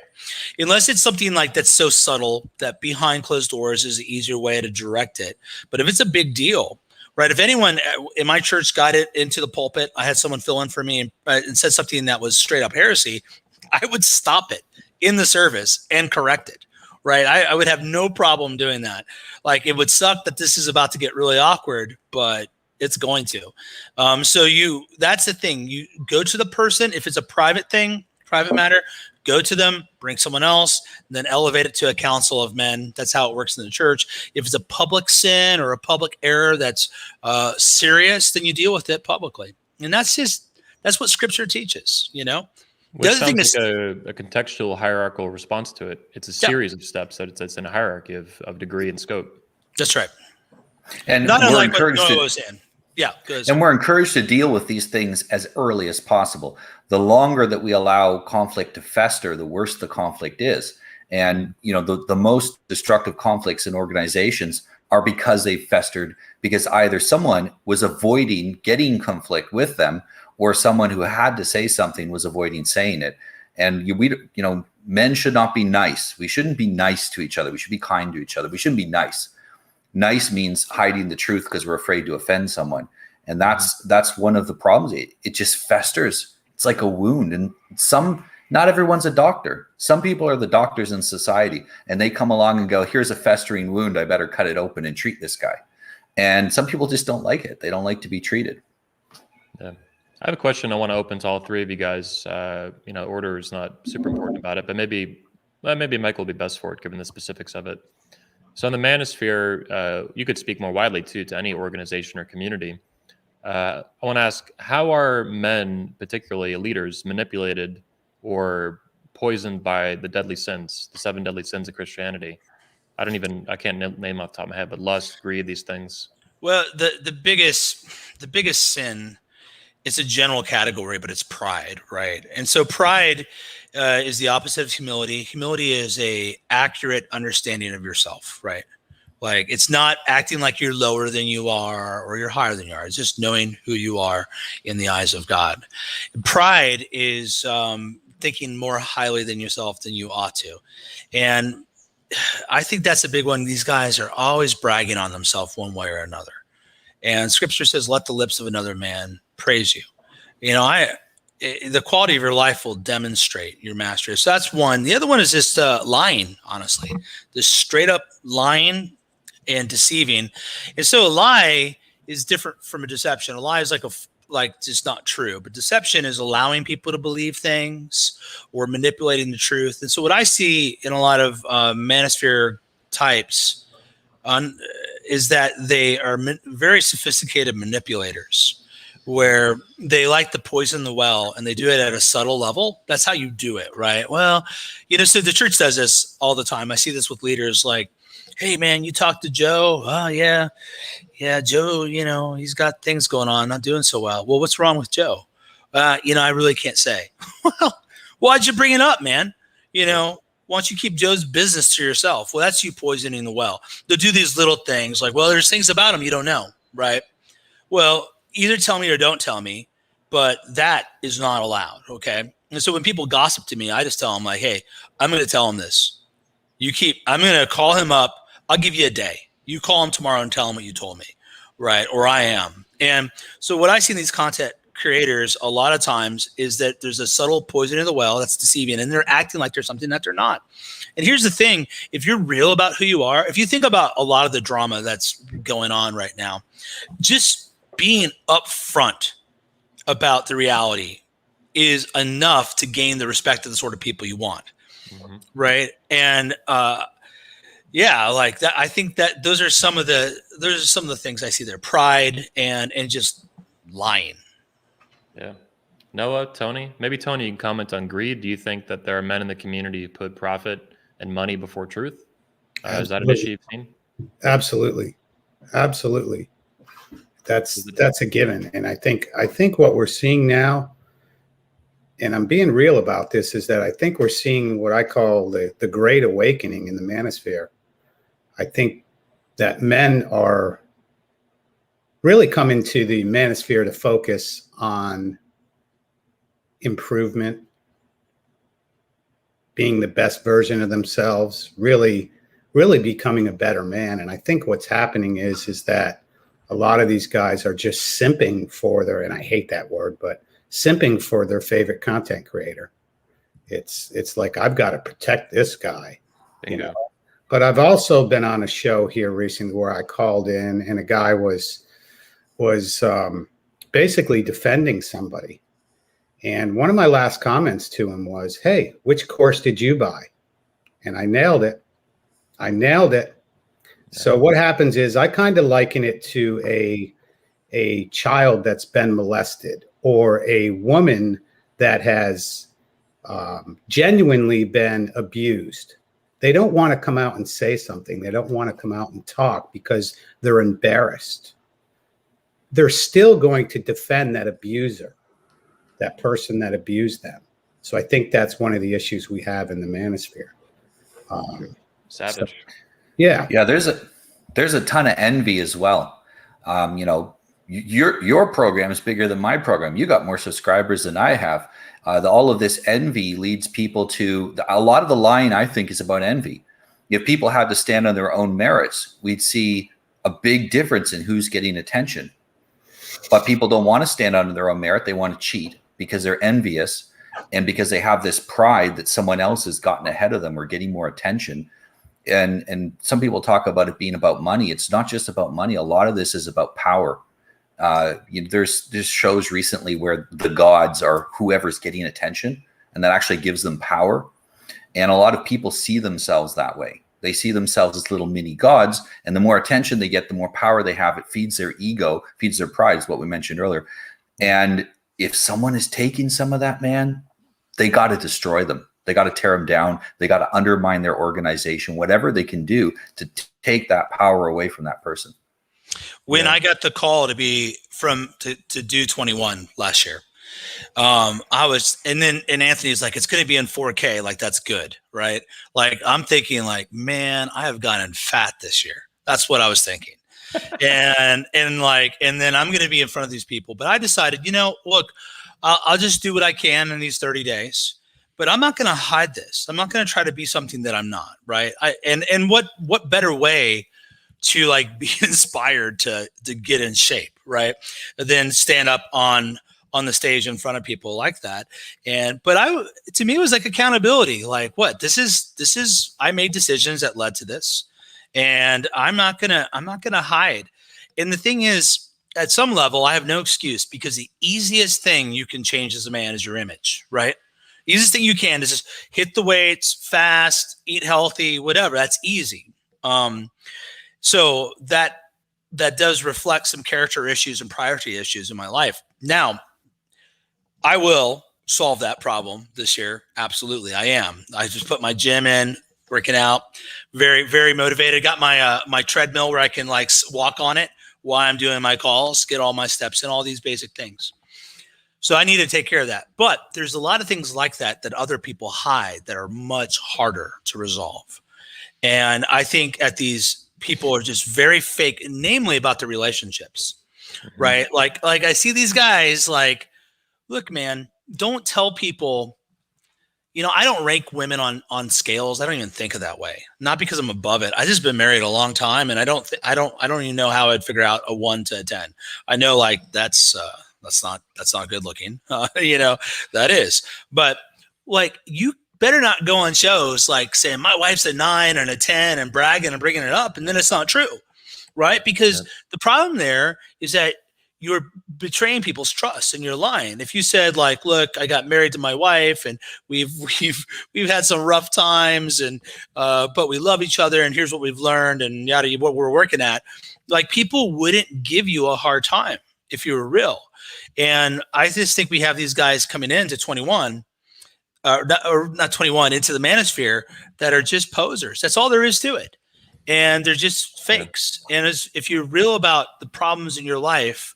Unless it's something like that's so subtle that behind closed doors is an easier way to direct it. But if it's a big deal, right? If anyone in my church got it into the pulpit, I had someone fill in for me and said something that was straight up heresy, I would stop it in the service and correct it, right? I would have no problem doing that. Like, it would suck that this is about to get really awkward, but it's going to. That's the thing. You go to the person. If it's a private thing, private matter, go to them, bring someone else, and then elevate it to a council of men. That's how it works in the church. If it's a public sin or a public error that's serious, then you deal with it publicly. And that's what Scripture teaches, you know? Which sounds like a contextual hierarchical response to it. It's a series of steps that it's in a hierarchy of degree and scope. That's right. And not we're unlike encouraged what Noah was in. Yeah, and we're encouraged to deal with these things as early as possible. The longer that we allow conflict to fester, the worse the conflict is. And the most destructive conflicts in organizations are because they festered because either someone was avoiding getting conflict with them, or someone who had to say something was avoiding saying it. And men should not be nice. We shouldn't be nice to each other. We should be kind to each other. We shouldn't be nice. Nice means hiding the truth because we're afraid to offend someone. And that's one of the problems. It just festers. It's like a wound. And not everyone's a doctor. Some people are the doctors in society, and they come along and go, here's a festering wound. I better cut it open and treat this guy. And some people just don't like it. They don't like to be treated. Yeah. I have a question I want to open to all three of you guys. Order is not super important about it, but maybe Michael will be best for it given the specifics of it. So in the manosphere, you could speak more widely too to any organization or community. I want to ask, how are men, particularly leaders, manipulated or poisoned by the deadly sins, the 7 deadly sins of Christianity? I can't name off the top of my head, but lust, greed, these things. Well, the biggest sin, it's a general category, but it's pride, right? And so pride is the opposite of humility. Humility is a accurate understanding of yourself, right? Like, it's not acting like you're lower than you are or you're higher than you are. It's just knowing who you are in the eyes of God. Pride is thinking more highly than yourself than you ought to. And I think that's a big one. These guys are always bragging on themselves one way or another. And Scripture says, let the lips of another man praise you. The quality of your life will demonstrate your mastery. So that's one. The other one is just lying, honestly. Just straight up lying and deceiving. And so a lie is different from a deception. A lie is like just not true. But deception is allowing people to believe things or manipulating the truth. And so what I see in a lot of manosphere types is that they are very sophisticated manipulators, where they like to poison the well and they do it at a subtle level. That's how you do it, right? Well, so the church does this all the time. I see this with leaders like, hey man, you talked to Joe? Oh yeah, Joe, he's got things going on, not doing so well. Well, what's wrong with Joe? I really can't say. Well, why'd you bring it up, man? Why don't you keep Joe's business to yourself? Well, that's you poisoning the well. They'll do these little things like, well, there's things about him you don't know, right? Well, either tell me or don't tell me. but that is not allowed. Okay. And so when people gossip to me, I just tell them like, hey, I'm going to tell him this. I'm going to call him up. I'll give you a day. You call him tomorrow and tell him what you told me. Right. Or I am. And so what I see in these content creators a lot of times is that there's a subtle poison in the well that's deceiving, and they're acting like there's something that they're not. And here's the thing. If you're real about who you are, if you think about a lot of the drama that's going on right now, just being upfront about the reality is enough to gain the respect of the sort of people you want. Mm-hmm. Right. And, yeah, like that. I think that those are some of the things I see there: pride and just lying. Yeah. Noah, Tony, maybe Tony, you can comment on greed. Do you think that there are men in the community who put profit and money before truth? Is that an issue you've seen? Absolutely. Absolutely. That's a given. And I think what we're seeing now, and I'm being real about this, is that I think we're seeing what I call the great awakening in the manosphere. I think that men are really coming to the manosphere to focus on improvement, being the best version of themselves, really becoming a better man. And I think what's happening is that a lot of these guys are just simping for their, and I hate that word, but simping for their favorite content creator. It's like, I've got to protect this guy, you know. But I've also been on a show here recently where I called in and a guy was basically defending somebody. And one of my last comments to him was, hey, which course did you buy? And I nailed it. So what happens is I kind of liken it to a child that's been molested, or a woman that has genuinely been abused. They don't want to come out and say something. They don't want to come out and talk because they're embarrassed. They're still going to defend that abuser, that person that abused them. So I think that's one of the issues we have in the manosphere. Savage. So, yeah. Yeah, there's a ton of envy as well. You know, your program is bigger than my program. You got more subscribers than I have. All of this envy leads people to a lot of the lying, I think, is about envy. If people had to stand on their own merits, we'd see a big difference in who's getting attention. But people don't want to stand on their own merit. They want to cheat because they're envious, and because they have this pride that someone else has gotten ahead of them or getting more attention. And some people talk about it being about money. It's not just about money. A lot of this is about power. There's shows recently where the gods are whoever's getting attention, and that actually gives them power. And a lot of people see themselves that way. They see themselves as little mini gods, and the more attention they get, the more power they have. It feeds their ego, feeds their pride, is what we mentioned earlier. And if someone is taking some of that, man, they got to destroy them. They got to tear them down. They got to undermine their organization, whatever they can do to take that power away from that person. When I got the call to do 21 last year, and Anthony's like, it's going to be in 4K. Like, that's good. Right. Like, I'm thinking like, man, I have gotten fat this year. That's what I was thinking. and then I'm going to be in front of these people. But I decided, look, I'll just do what I can in these 30 days. But I'm not going to hide this. I'm not going to try to be something that I'm not. Right. And what better way to like be inspired to get in shape, right, than stand up on the stage in front of people like that. But to me, it was like accountability. Like, what this is, I made decisions that led to this, and I'm not gonna hide. And the thing is, at some level, I have no excuse, because the easiest thing you can change as a man is your image, right? Easiest thing you can is just hit the weights, fast, eat healthy, whatever. That's easy. So that does reflect some character issues and priority issues in my life. Now, I will solve that problem this year. Absolutely, I am. I just put my gym in, working out, very, very motivated. Got my treadmill where I can like walk on it while I'm doing my calls, get all my steps in, all these basic things. So I need to take care of that. But there's a lot of things like that other people hide that are much harder to resolve. And I think people are just very fake, namely about the relationships, right? Like I see these guys like look, man, don't tell people, I don't rank women on scales. I don't even think of that way. Not because I'm above it. I just been married a long time, and I don't even know how I'd figure out a 1 to a 10. I know like that's not good looking. That is. But like, you better not go on shows like saying my wife's a 9 and a 10 and bragging and bringing it up, and then it's not true, right? Because the problem there is that you're betraying people's trust and you're lying. If you said like, look, I got married to my wife and we've had some rough times, and but we love each other, and here's what we've learned, and yada, what we're working at, like, people wouldn't give you a hard time if you were real. And I just think we have these guys coming into 21 or not 21 into the manosphere that are just posers. That's all there is to it. And they're just fakes. And if you're real about the problems in your life,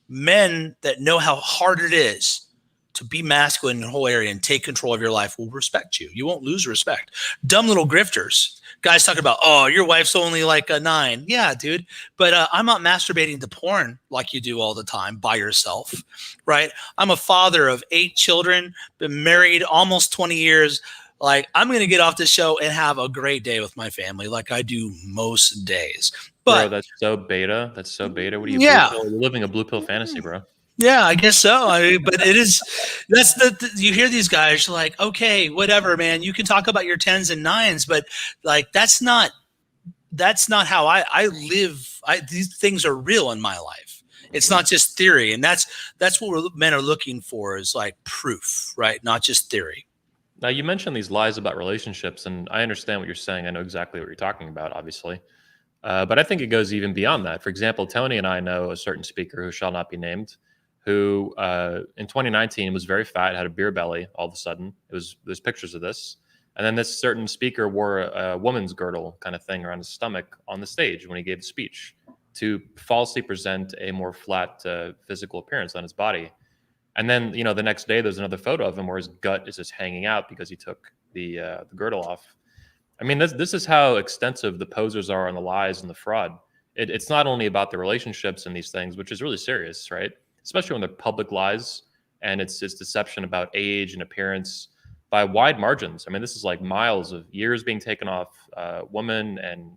men that know how hard it is to be masculine in the whole area and take control of your life will respect you. You won't lose respect. Dumb little grifters. Guys talking about, oh, your wife's only like a 9. Yeah, dude. But I'm not masturbating to porn like you do all the time by yourself, right? I'm a father of 8 children, been married almost 20 years. Like, I'm going to get off this show and have a great day with my family like I do most days. But bro, that's so beta. That's so beta. What are you? Yeah. You're living a blue pill fantasy, bro. Yeah, I guess so. But it is, you hear these guys like, okay, whatever, man, you can talk about your 10s and 9s, but like, that's not how I live. These things are real in my life. It's not just theory. And that's what men are looking for, is like proof, right? Not just theory. Now, you mentioned these lies about relationships, and I understand what you're saying. I know exactly what you're talking about, obviously. But I think it goes even beyond that. For example, Tony and I know a certain speaker who shall not be named, who in 2019 was very fat, had a beer belly all of a sudden. There's pictures of this. And then this certain speaker wore a woman's girdle kind of thing around his stomach on the stage when he gave the speech to falsely present a more flat physical appearance on his body. And then, the next day there's another photo of him where his gut is just hanging out because he took the girdle off. I mean, this is how extensive the posers are on the lies and the fraud. It's not only about the relationships and these things, which is really serious, right? Especially when they're public lies and it's deception about age and appearance by wide margins. I mean, this is like miles of years being taken off women, and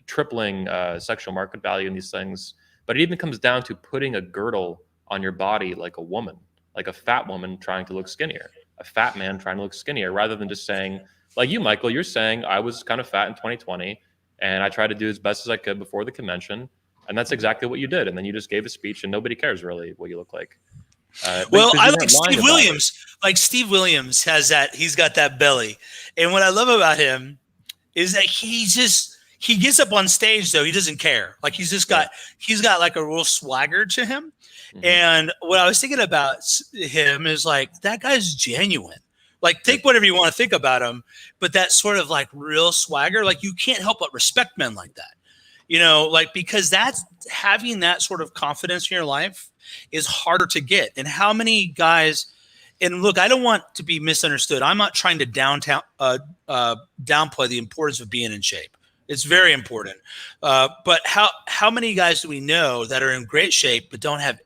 tripling sexual market value in these things. But it even comes down to putting a girdle on your body like a woman, like a fat woman trying to look skinnier, a fat man trying to look skinnier, rather than just saying, like you, Michael, you're saying I was kind of fat in 2020 and I tried to do as best as I could before the convention. And that's exactly what you did. And then you just gave a speech and nobody cares really what you look like. Well, I like Steve Williams. Like, Steve Williams has he's got that belly. And what I love about him is that he gets up on stage, though. He doesn't care. Like, he's got like a real swagger to him. Mm-hmm. And what I was thinking about him is like, that guy's genuine. Like, think whatever you want to think about him, but that sort of like real swagger, like, you can't help but respect men like that, like, because that's having that sort of confidence in your life is harder to get. And how many guys, and look, I don't want to be misunderstood. I'm not trying to downplay the importance of being in shape. It's very important. But how many guys do we know that are in great shape but don't have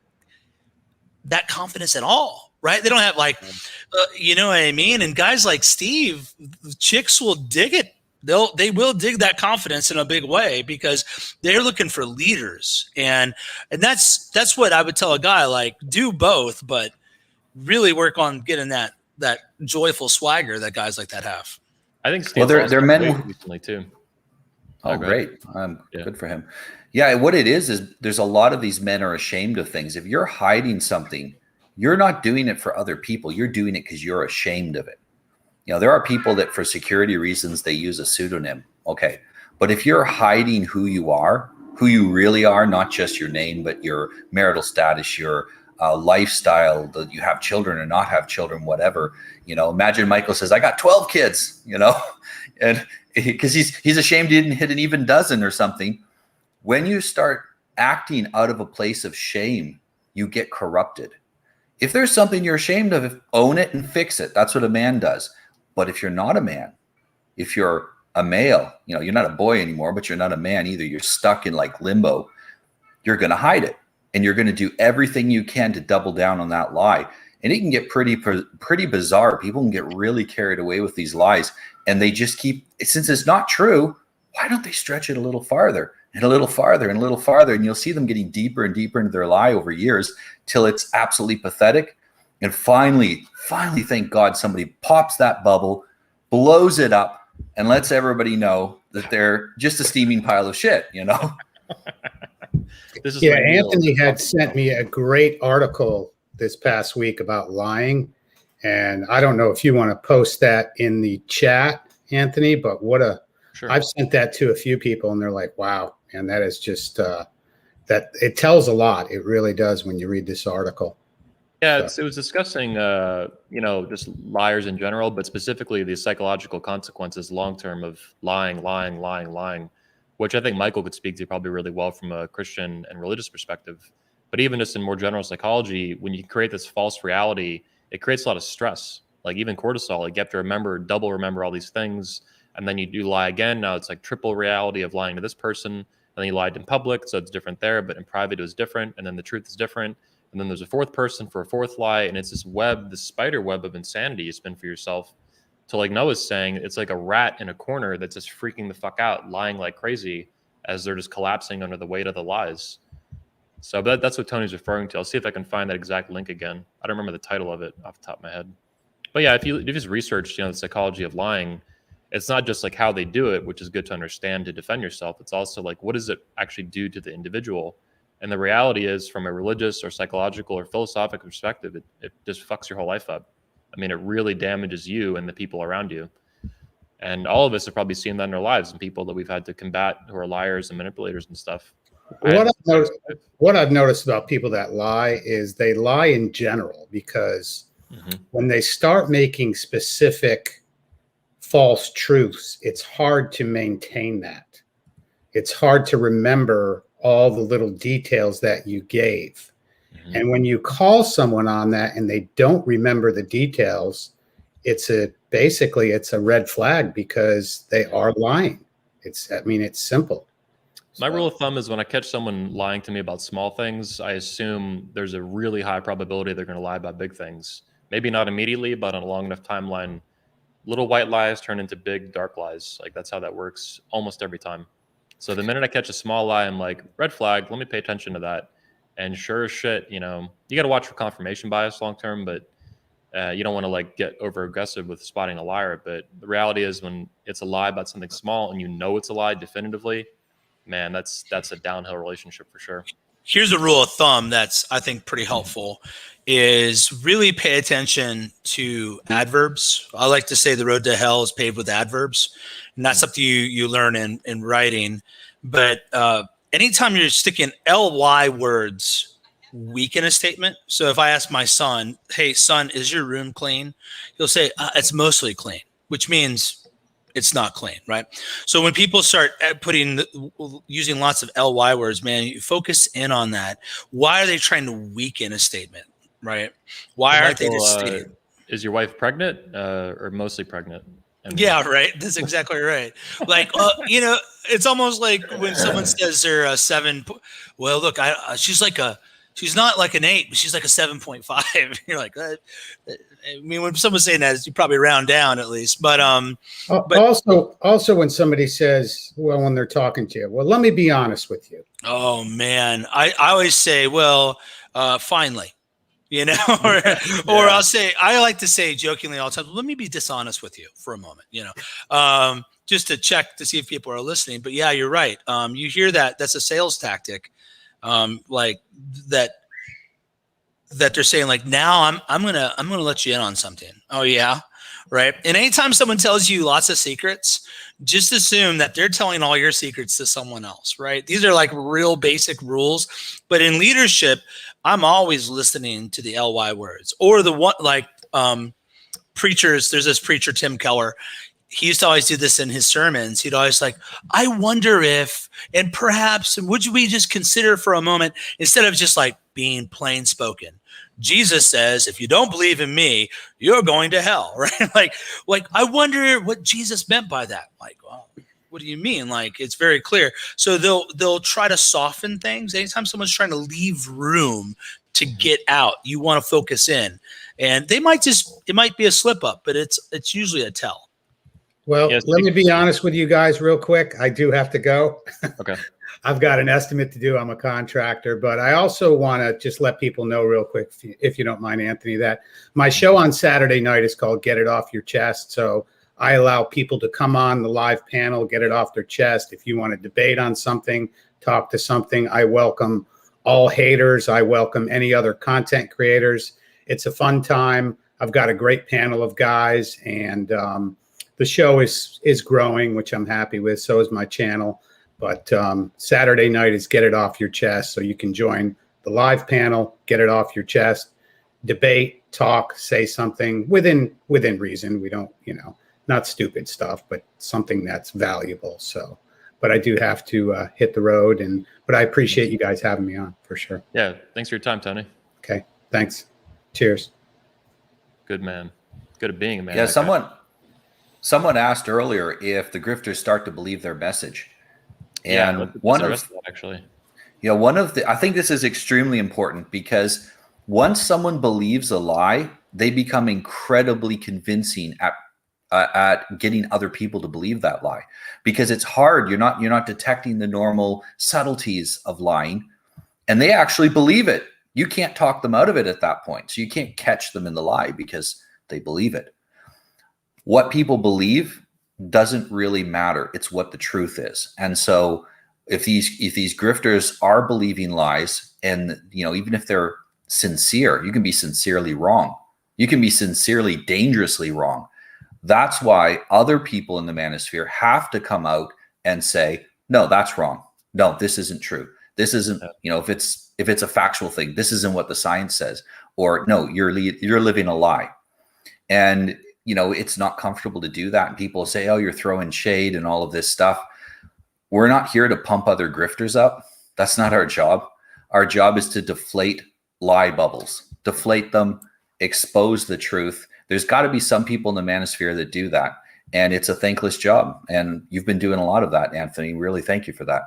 that confidence at all, right? They don't have you know what I mean? And guys like Steve, chicks will dig it. They will dig that confidence in a big way because they're looking for leaders. And that's what I would tell a guy, like, do both, but really work on getting that joyful swagger that guys like that have. I think Steve they're men recently too. Oh, great. Good for him. Yeah, what it is there's a lot of these men are ashamed of things. If you're hiding something, you're not doing it for other people. You're doing it because you're ashamed of it. There are people that for security reasons, they use a pseudonym. Okay. But if you're hiding who you are, who you really are, not just your name, but your marital status, your lifestyle, that you have children or not have children, whatever, imagine Michael says, I got 12 kids, and because he's ashamed he didn't hit an even dozen or something. When you start acting out of a place of shame, you get corrupted. If there's something you're ashamed of, own it and fix it. That's what a man does. But if you're not a man, if you're a male, you're not a boy anymore, but you're not a man either. You're stuck in like limbo. You're going to hide it. and you're going to do everything you can to double down on that lie. And it can get pretty bizarre. People can get really carried away with these lies, and they just keep, since it's not true, why don't they stretch it a little farther and a little farther and a little farther? And you'll see them getting deeper and deeper into their lie over years till it's absolutely pathetic. And finally, thank God, somebody pops that bubble, blows it up, and lets everybody know that they're just a steaming pile of shit, you know? This is Anthony had sent me a great article this past week about lying. And I don't know if you want to post that in the chat, Anthony, but sure. I've sent that to a few people and they're like, wow. And that is just, that it tells a lot. It really does when you read this article. Yeah, it was discussing, just liars in general, but specifically the psychological consequences long-term of lying, which I think Michael could speak to probably really well from a Christian and religious perspective. But even just in more general psychology, when you create this false reality, it creates a lot of stress. Like even cortisol, like you have to double remember all these things. And then you do lie again. Now it's like triple reality of lying to this person. And then you lied in public, so it's different there, but in private it was different. And then the truth is different. And then there's a fourth person for a fourth lie. And it's this spider web of insanity you spin for yourself. So like Noah's saying, it's like a rat in a corner that's just freaking the fuck out, lying like crazy as they're just collapsing under the weight of the lies. So that's what Tony's referring to. I'll see if I can find that exact link again. I don't remember the title of it off the top of my head. But yeah, if you just research, the psychology of lying, it's not just like how they do it, which is good to understand to defend yourself. It's also like, what does it actually do to the individual? And the reality is, from a religious or psychological or philosophical perspective, it just fucks your whole life up. I mean, it really damages you and the people around you. And all of us have probably seen that in our lives, and people that we've had to combat who are liars and manipulators and stuff. What I've noticed about people that lie is they lie in general, because when they start making specific false truths, it's hard to maintain that. It's hard to remember all the little details that you gave. And when you call someone on that and they don't remember the details, it's basically a red flag, because they are lying. It's simple. My rule of thumb is when I catch someone lying to me about small things, I assume there's a really high probability they're going to lie about big things. Maybe not immediately, but on a long enough timeline, little white lies turn into big dark lies. Like that's how that works almost every time. So the minute I catch a small lie, I'm like, red flag, let me pay attention to that. And sure as shit, you got to watch for confirmation bias long term, but you don't want to like get over aggressive with spotting a liar. But the reality is, when it's a lie about something small and it's a lie definitively, man, that's a downhill relationship for sure. Here's a rule of thumb that's, I think, pretty helpful, is really pay attention to adverbs. I like to say the road to hell is paved with adverbs, and that's something you learn in writing. But anytime you're sticking ly words weak in a statement. So if I ask my son, hey, son, is your room clean? He'll say, it's mostly clean, which means it's not clean, right? So when people start using lots of ly words, man, you focus in on that. Why are they trying to weaken a statement, right? Why aren't they just stating? Is your wife pregnant or mostly pregnant? Yeah, right. That's exactly right. Like, it's almost like when someone says they're a 7. Well, look, she's not like an 8, but she's like a 7.5. You're like, I mean, when someone's saying that, you probably round down at least. But also when somebody says, well, when they're talking to you, well, let me be honest with you. Oh man, I always say, well, finally. Or I'll say, I like to say jokingly all the time, let me be dishonest with you for a moment, just to check to see if people are listening. But yeah, you're right. You hear that, that's a sales tactic. Like that they're saying, like, now I'm going to let you in on something. Oh yeah. Right. And anytime someone tells you lots of secrets, just assume that they're telling all your secrets to someone else. Right. These are like real basic rules, but in leadership, I'm always listening to the ly words, or the one, like, preachers. There's this preacher, Tim Keller. He used to always do this in his sermons. He'd always like, I wonder if, and perhaps, would we just consider for a moment, instead of just like being plain spoken. Jesus says, if you don't believe in me, you're going to hell, right? like I wonder what Jesus meant by that. Like, well, what do you mean? Like, it's very clear. So they'll try to soften things. Anytime someone's trying to leave room to get out, you want to focus in, and it might be a slip up, but it's usually a tell. Well, Yes, let me be honest with you guys real quick. I do have to go. Okay. I've got an estimate to do. I'm a contractor, but I also want to just let people know real quick, if you don't mind, Anthony, that my show on Saturday night is called Get It Off Your Chest. So I allow people to come on the live panel, get it off their chest. If you want to debate on something, talk to something, I welcome all haters. I welcome any other content creators. It's a fun time. I've got a great panel of guys, and the show is growing, which I'm happy with. So is my channel. But Saturday night is Get It Off Your Chest. So you can join the live panel, get it off your chest, debate, talk, say something within reason. We don't, not stupid stuff, but something that's valuable. So, but I do have to hit the road, but I appreciate you guys having me on for sure. Yeah. Thanks for your time, Tony. Okay. Thanks. Cheers. Good man. Good at being a man. Yeah. Someone asked earlier if the grifters start to believe their message. And I think this is extremely important, because once someone believes a lie, they become incredibly convincing at getting other people to believe that lie, because it's hard. You're not detecting the normal subtleties of lying, and they actually believe it. You can't talk them out of it at that point. So you can't catch them in the lie because they believe it. What people believe doesn't really matter. It's what the truth is. And so if these grifters are believing lies, and even if they're sincere, you can be sincerely wrong. You can be sincerely dangerously wrong. That's why other people in the manosphere have to come out and say, no, that's wrong. No, this isn't true. This isn't, if it's a factual thing, this isn't what the science says, or no, you're living a lie. And it's not comfortable to do that. And people say, oh, you're throwing shade and all of this stuff. We're not here to pump other grifters up. That's not our job. Our job is to deflate lie bubbles, deflate them, expose the truth. There's got to be some people in the manosphere that do that. And it's a thankless job. And you've been doing a lot of that, Anthony. Really, thank you for that.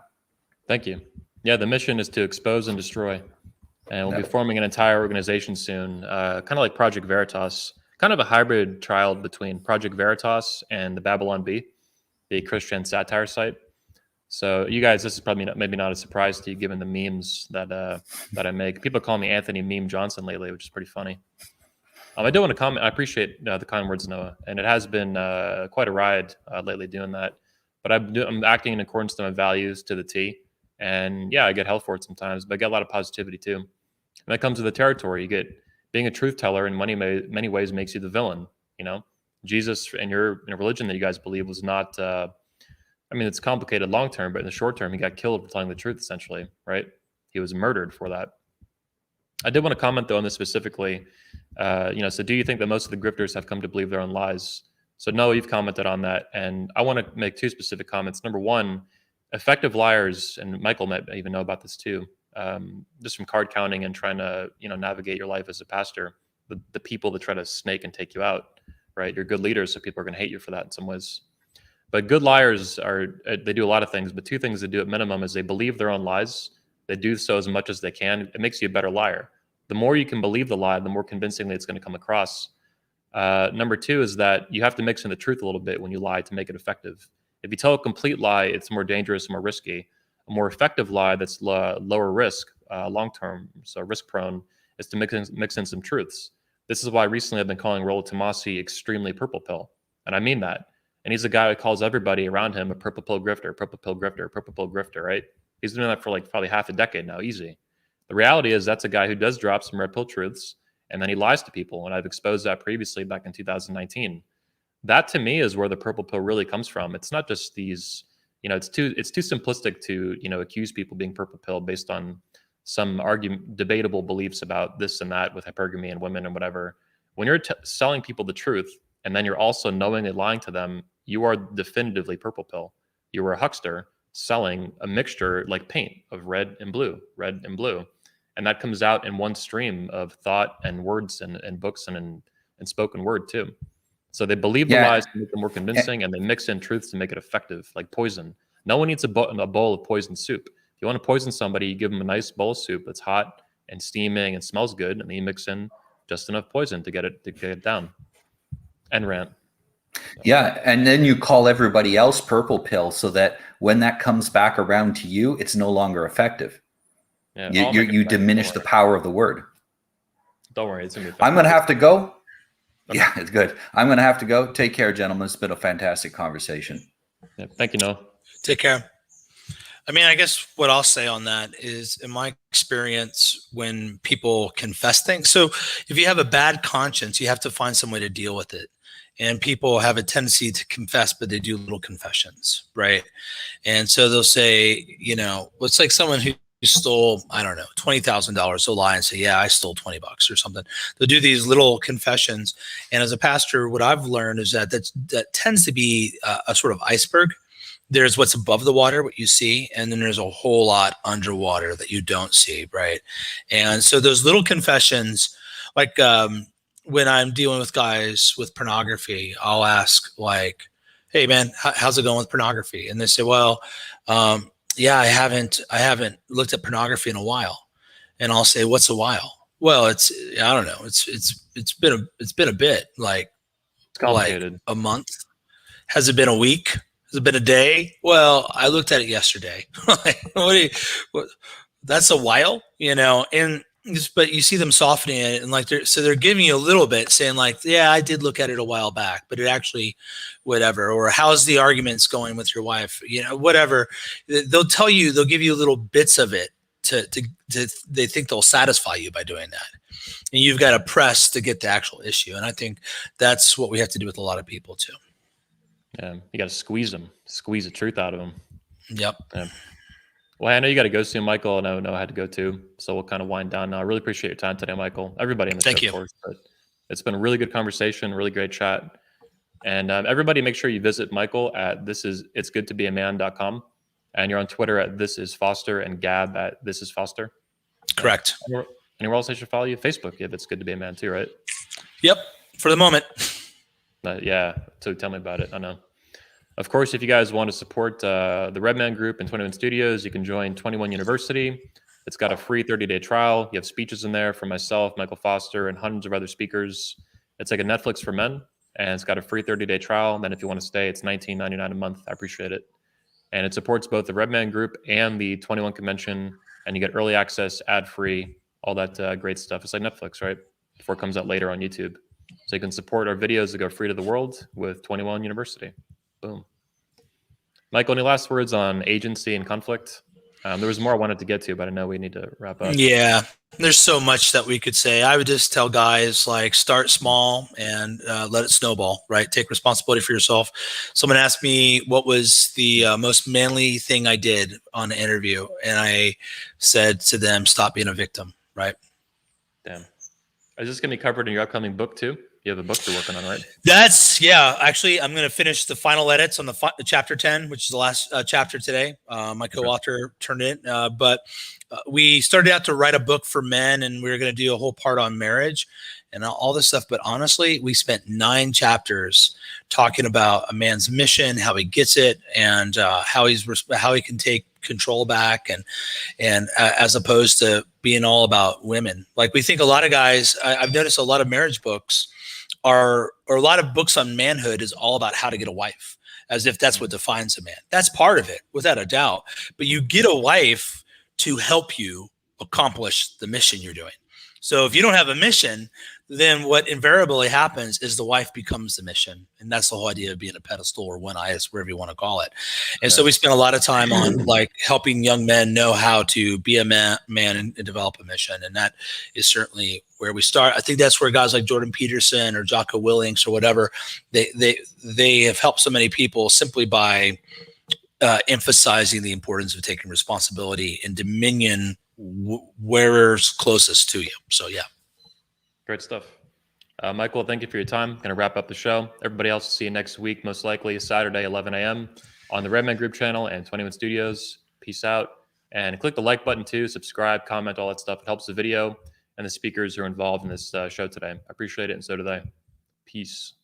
Thank you. Yeah, the mission is to expose and destroy. And we'll be forming an entire organization soon, kind of like Project Veritas. Kind of a hybrid child between Project Veritas and the Babylon Bee, the Christian satire site. So you guys, this is probably maybe not a surprise to you, given the memes that I make. People call me Anthony Meme Johnson lately, which is pretty funny. I do want to comment. I appreciate the kind words, Noah, and it has been quite a ride lately doing that. But I'm acting in accordance to my values to the T, and yeah, I get hell for it sometimes, but I get a lot of positivity too. And that comes with the territory. You get being a truth teller in many ways makes you the villain. Jesus and your religion that you guys believe was not. It's complicated long term, but in the short term, he got killed for telling the truth. Essentially, right? He was murdered for that. I did want to comment though on this specifically. So do you think that most of the grifters have come to believe their own lies? So no, you've commented on that, and I want to make two specific comments. Number one, effective liars, and Michael might even know about this too. Just from card counting and trying to navigate your life as a pastor, the people that try to snake and take you out, right? You're good leaders, so people are going to hate you for that in some ways. But good liars they do a lot of things, but two things they do at minimum is they believe their own lies. They do so as much as they can. It makes you a better liar. The more you can believe the lie, the more convincingly it's going to come across. Number two is that you have to mix in the truth a little bit when you lie to make it effective. If you tell a complete lie, it's more dangerous, more risky. A more effective lie that's lower risk, long-term, so risk-prone, is to mix in some truths. This is why recently I've been calling Rollo Tomassi extremely purple pill, and I mean that. And he's a guy who calls everybody around him a purple pill grifter, purple pill grifter, purple pill grifter, right? He's doing that for like probably half a decade now, easy. The reality is that's a guy who does drop some red pill truths, and then he lies to people, and I've exposed that previously back in 2019. That to me is where the purple pill really comes from. It's not just these. It's too simplistic to accuse people being purple pill based on some debatable beliefs about this and that with hypergamy and women and whatever. When you're selling people the truth and then you're also knowingly lying to them, you are definitively purple pill. You are a huckster selling a mixture like paint of red and blue, and that comes out in one stream of thought and words and books and spoken word too. So they believe the Yeah. lies to make them more convincing, and they mix in truths to make it effective, like poison. No one eats a bowl of poison soup. If you want to poison somebody, you give them a nice bowl of soup that's hot and steaming and smells good, and then you mix in just enough poison to get it down. End rant. Yeah, and then you call everybody else purple pill so that when that comes back around to you, it's no longer effective. Yeah, You diminish the power of the word. Don't worry, it's gonna be. I'm going to have to go. Okay. Yeah, it's good. I'm going to have to go. Take care, gentlemen. It's been a fantastic conversation. Yeah, thank you, Noah. Take care. I mean, I guess what I'll say on that is, in my experience, when people confess things, so if you have a bad conscience, you have to find some way to deal with it. And people have a tendency to confess, but they do little confessions, right? And so they'll say, you know, it's like someone who stole, I don't know, $20,000. They'll lie and say, yeah, I stole $20 or something. They'll do these little confessions. And as a pastor, what I've learned is that tends to be a sort of iceberg. There's what's above the water, what you see, and then there's a whole lot underwater that you don't see, right? And so those little confessions, like when I'm dealing with guys with pornography, I'll ask like, hey man, how's it going with pornography? And they say, well, yeah, I haven't looked at pornography in a while. And I'll say, what's a while? Well, I don't know. It's been a bit, like a month. Has it been a week? Has it been a day? Well, I looked at it yesterday. That's a while, you know, but you see them softening it, and like they're giving you a little bit, saying like, yeah, I did look at it a while back, but it actually, whatever. Or how's the arguments going with your wife? You know, whatever. They'll give you little bits of it they think they'll satisfy you by doing that. And you've got to press to get the actual issue. And I think that's what we have to do with a lot of people too. Yeah, you got to squeeze the truth out of them. Yep. Yeah. Well, I know you got to go soon, Michael, and I know I had to go too. So we'll kind of wind down now. I really appreciate your time today, Michael. Everybody in the Thank show, you. of course, but it's been a really good conversation, really great chat. And everybody make sure you visit Michael at itsgoodtobeaman.com. And you're on Twitter at thisisfoster and Gab at thisisfoster. Correct. Anywhere else I should follow you? Facebook, if it's good to be a man too, right? Yep. For the moment. Yeah. So tell me about it. I know. Of course, if you guys want to support the Redman Group and 21 Studios, you can join 21 University. It's got a free 30-day trial. You have speeches in there from myself, Michael Foster, and hundreds of other speakers. It's like a Netflix for men, and it's got a free 30-day trial. And then if you want to stay, it's $19.99 a month. I appreciate it. And it supports both the Redman Group and the 21 Convention, and you get early access, ad-free, all that great stuff. It's like Netflix, right? Before it comes out later on YouTube. So you can support our videos that go free to the world with 21 University. Boom. Michael, any last words on agency and conflict? There was more I wanted to get to, but I know we need to wrap up. Yeah, there's so much that we could say. I would just tell guys, like, start small and let it snowball, right? Take responsibility for yourself. Someone asked me what was the most manly thing I did on an interview, and I said to them, stop being a victim, right? Damn. Is this going to be covered in your upcoming book too? You have a book you're working on, right? Actually, I'm going to finish the final edits on the chapter 10, which is the last chapter today. My co-author turned it, but we started out to write a book for men, and we were going to do a whole part on marriage and all this stuff. But honestly, we spent 9 chapters talking about a man's mission, how he gets it, and how he can take control back, and as opposed to being all about women. Like, we think a lot of guys, I've noticed a lot of marriage books or a lot of books on manhood is all about how to get a wife, as if that's what defines a man. That's part of it, without a doubt. But you get a wife to help you accomplish the mission you're doing. So if you don't have a mission, then what invariably happens is the wife becomes the mission. And that's the whole idea of being a pedestal or one eyes, wherever you want to call it. And so we spend a lot of time on like helping young men know how to be a man and develop a mission. And that is certainly where we start. I think that's where guys like Jordan Peterson or Jocko Willings or whatever, they have helped so many people simply by emphasizing the importance of taking responsibility and dominion where's closest to you. So yeah. Great stuff. Michael, thank you for your time. Going to wrap up the show. Everybody else, see you next week, most likely Saturday, 11 a.m. on the Redman Group channel and 21 Studios. Peace out. And click the like button too, subscribe, comment, all that stuff. It helps the video and the speakers who are involved in this show today. I appreciate it, and so do they. Peace.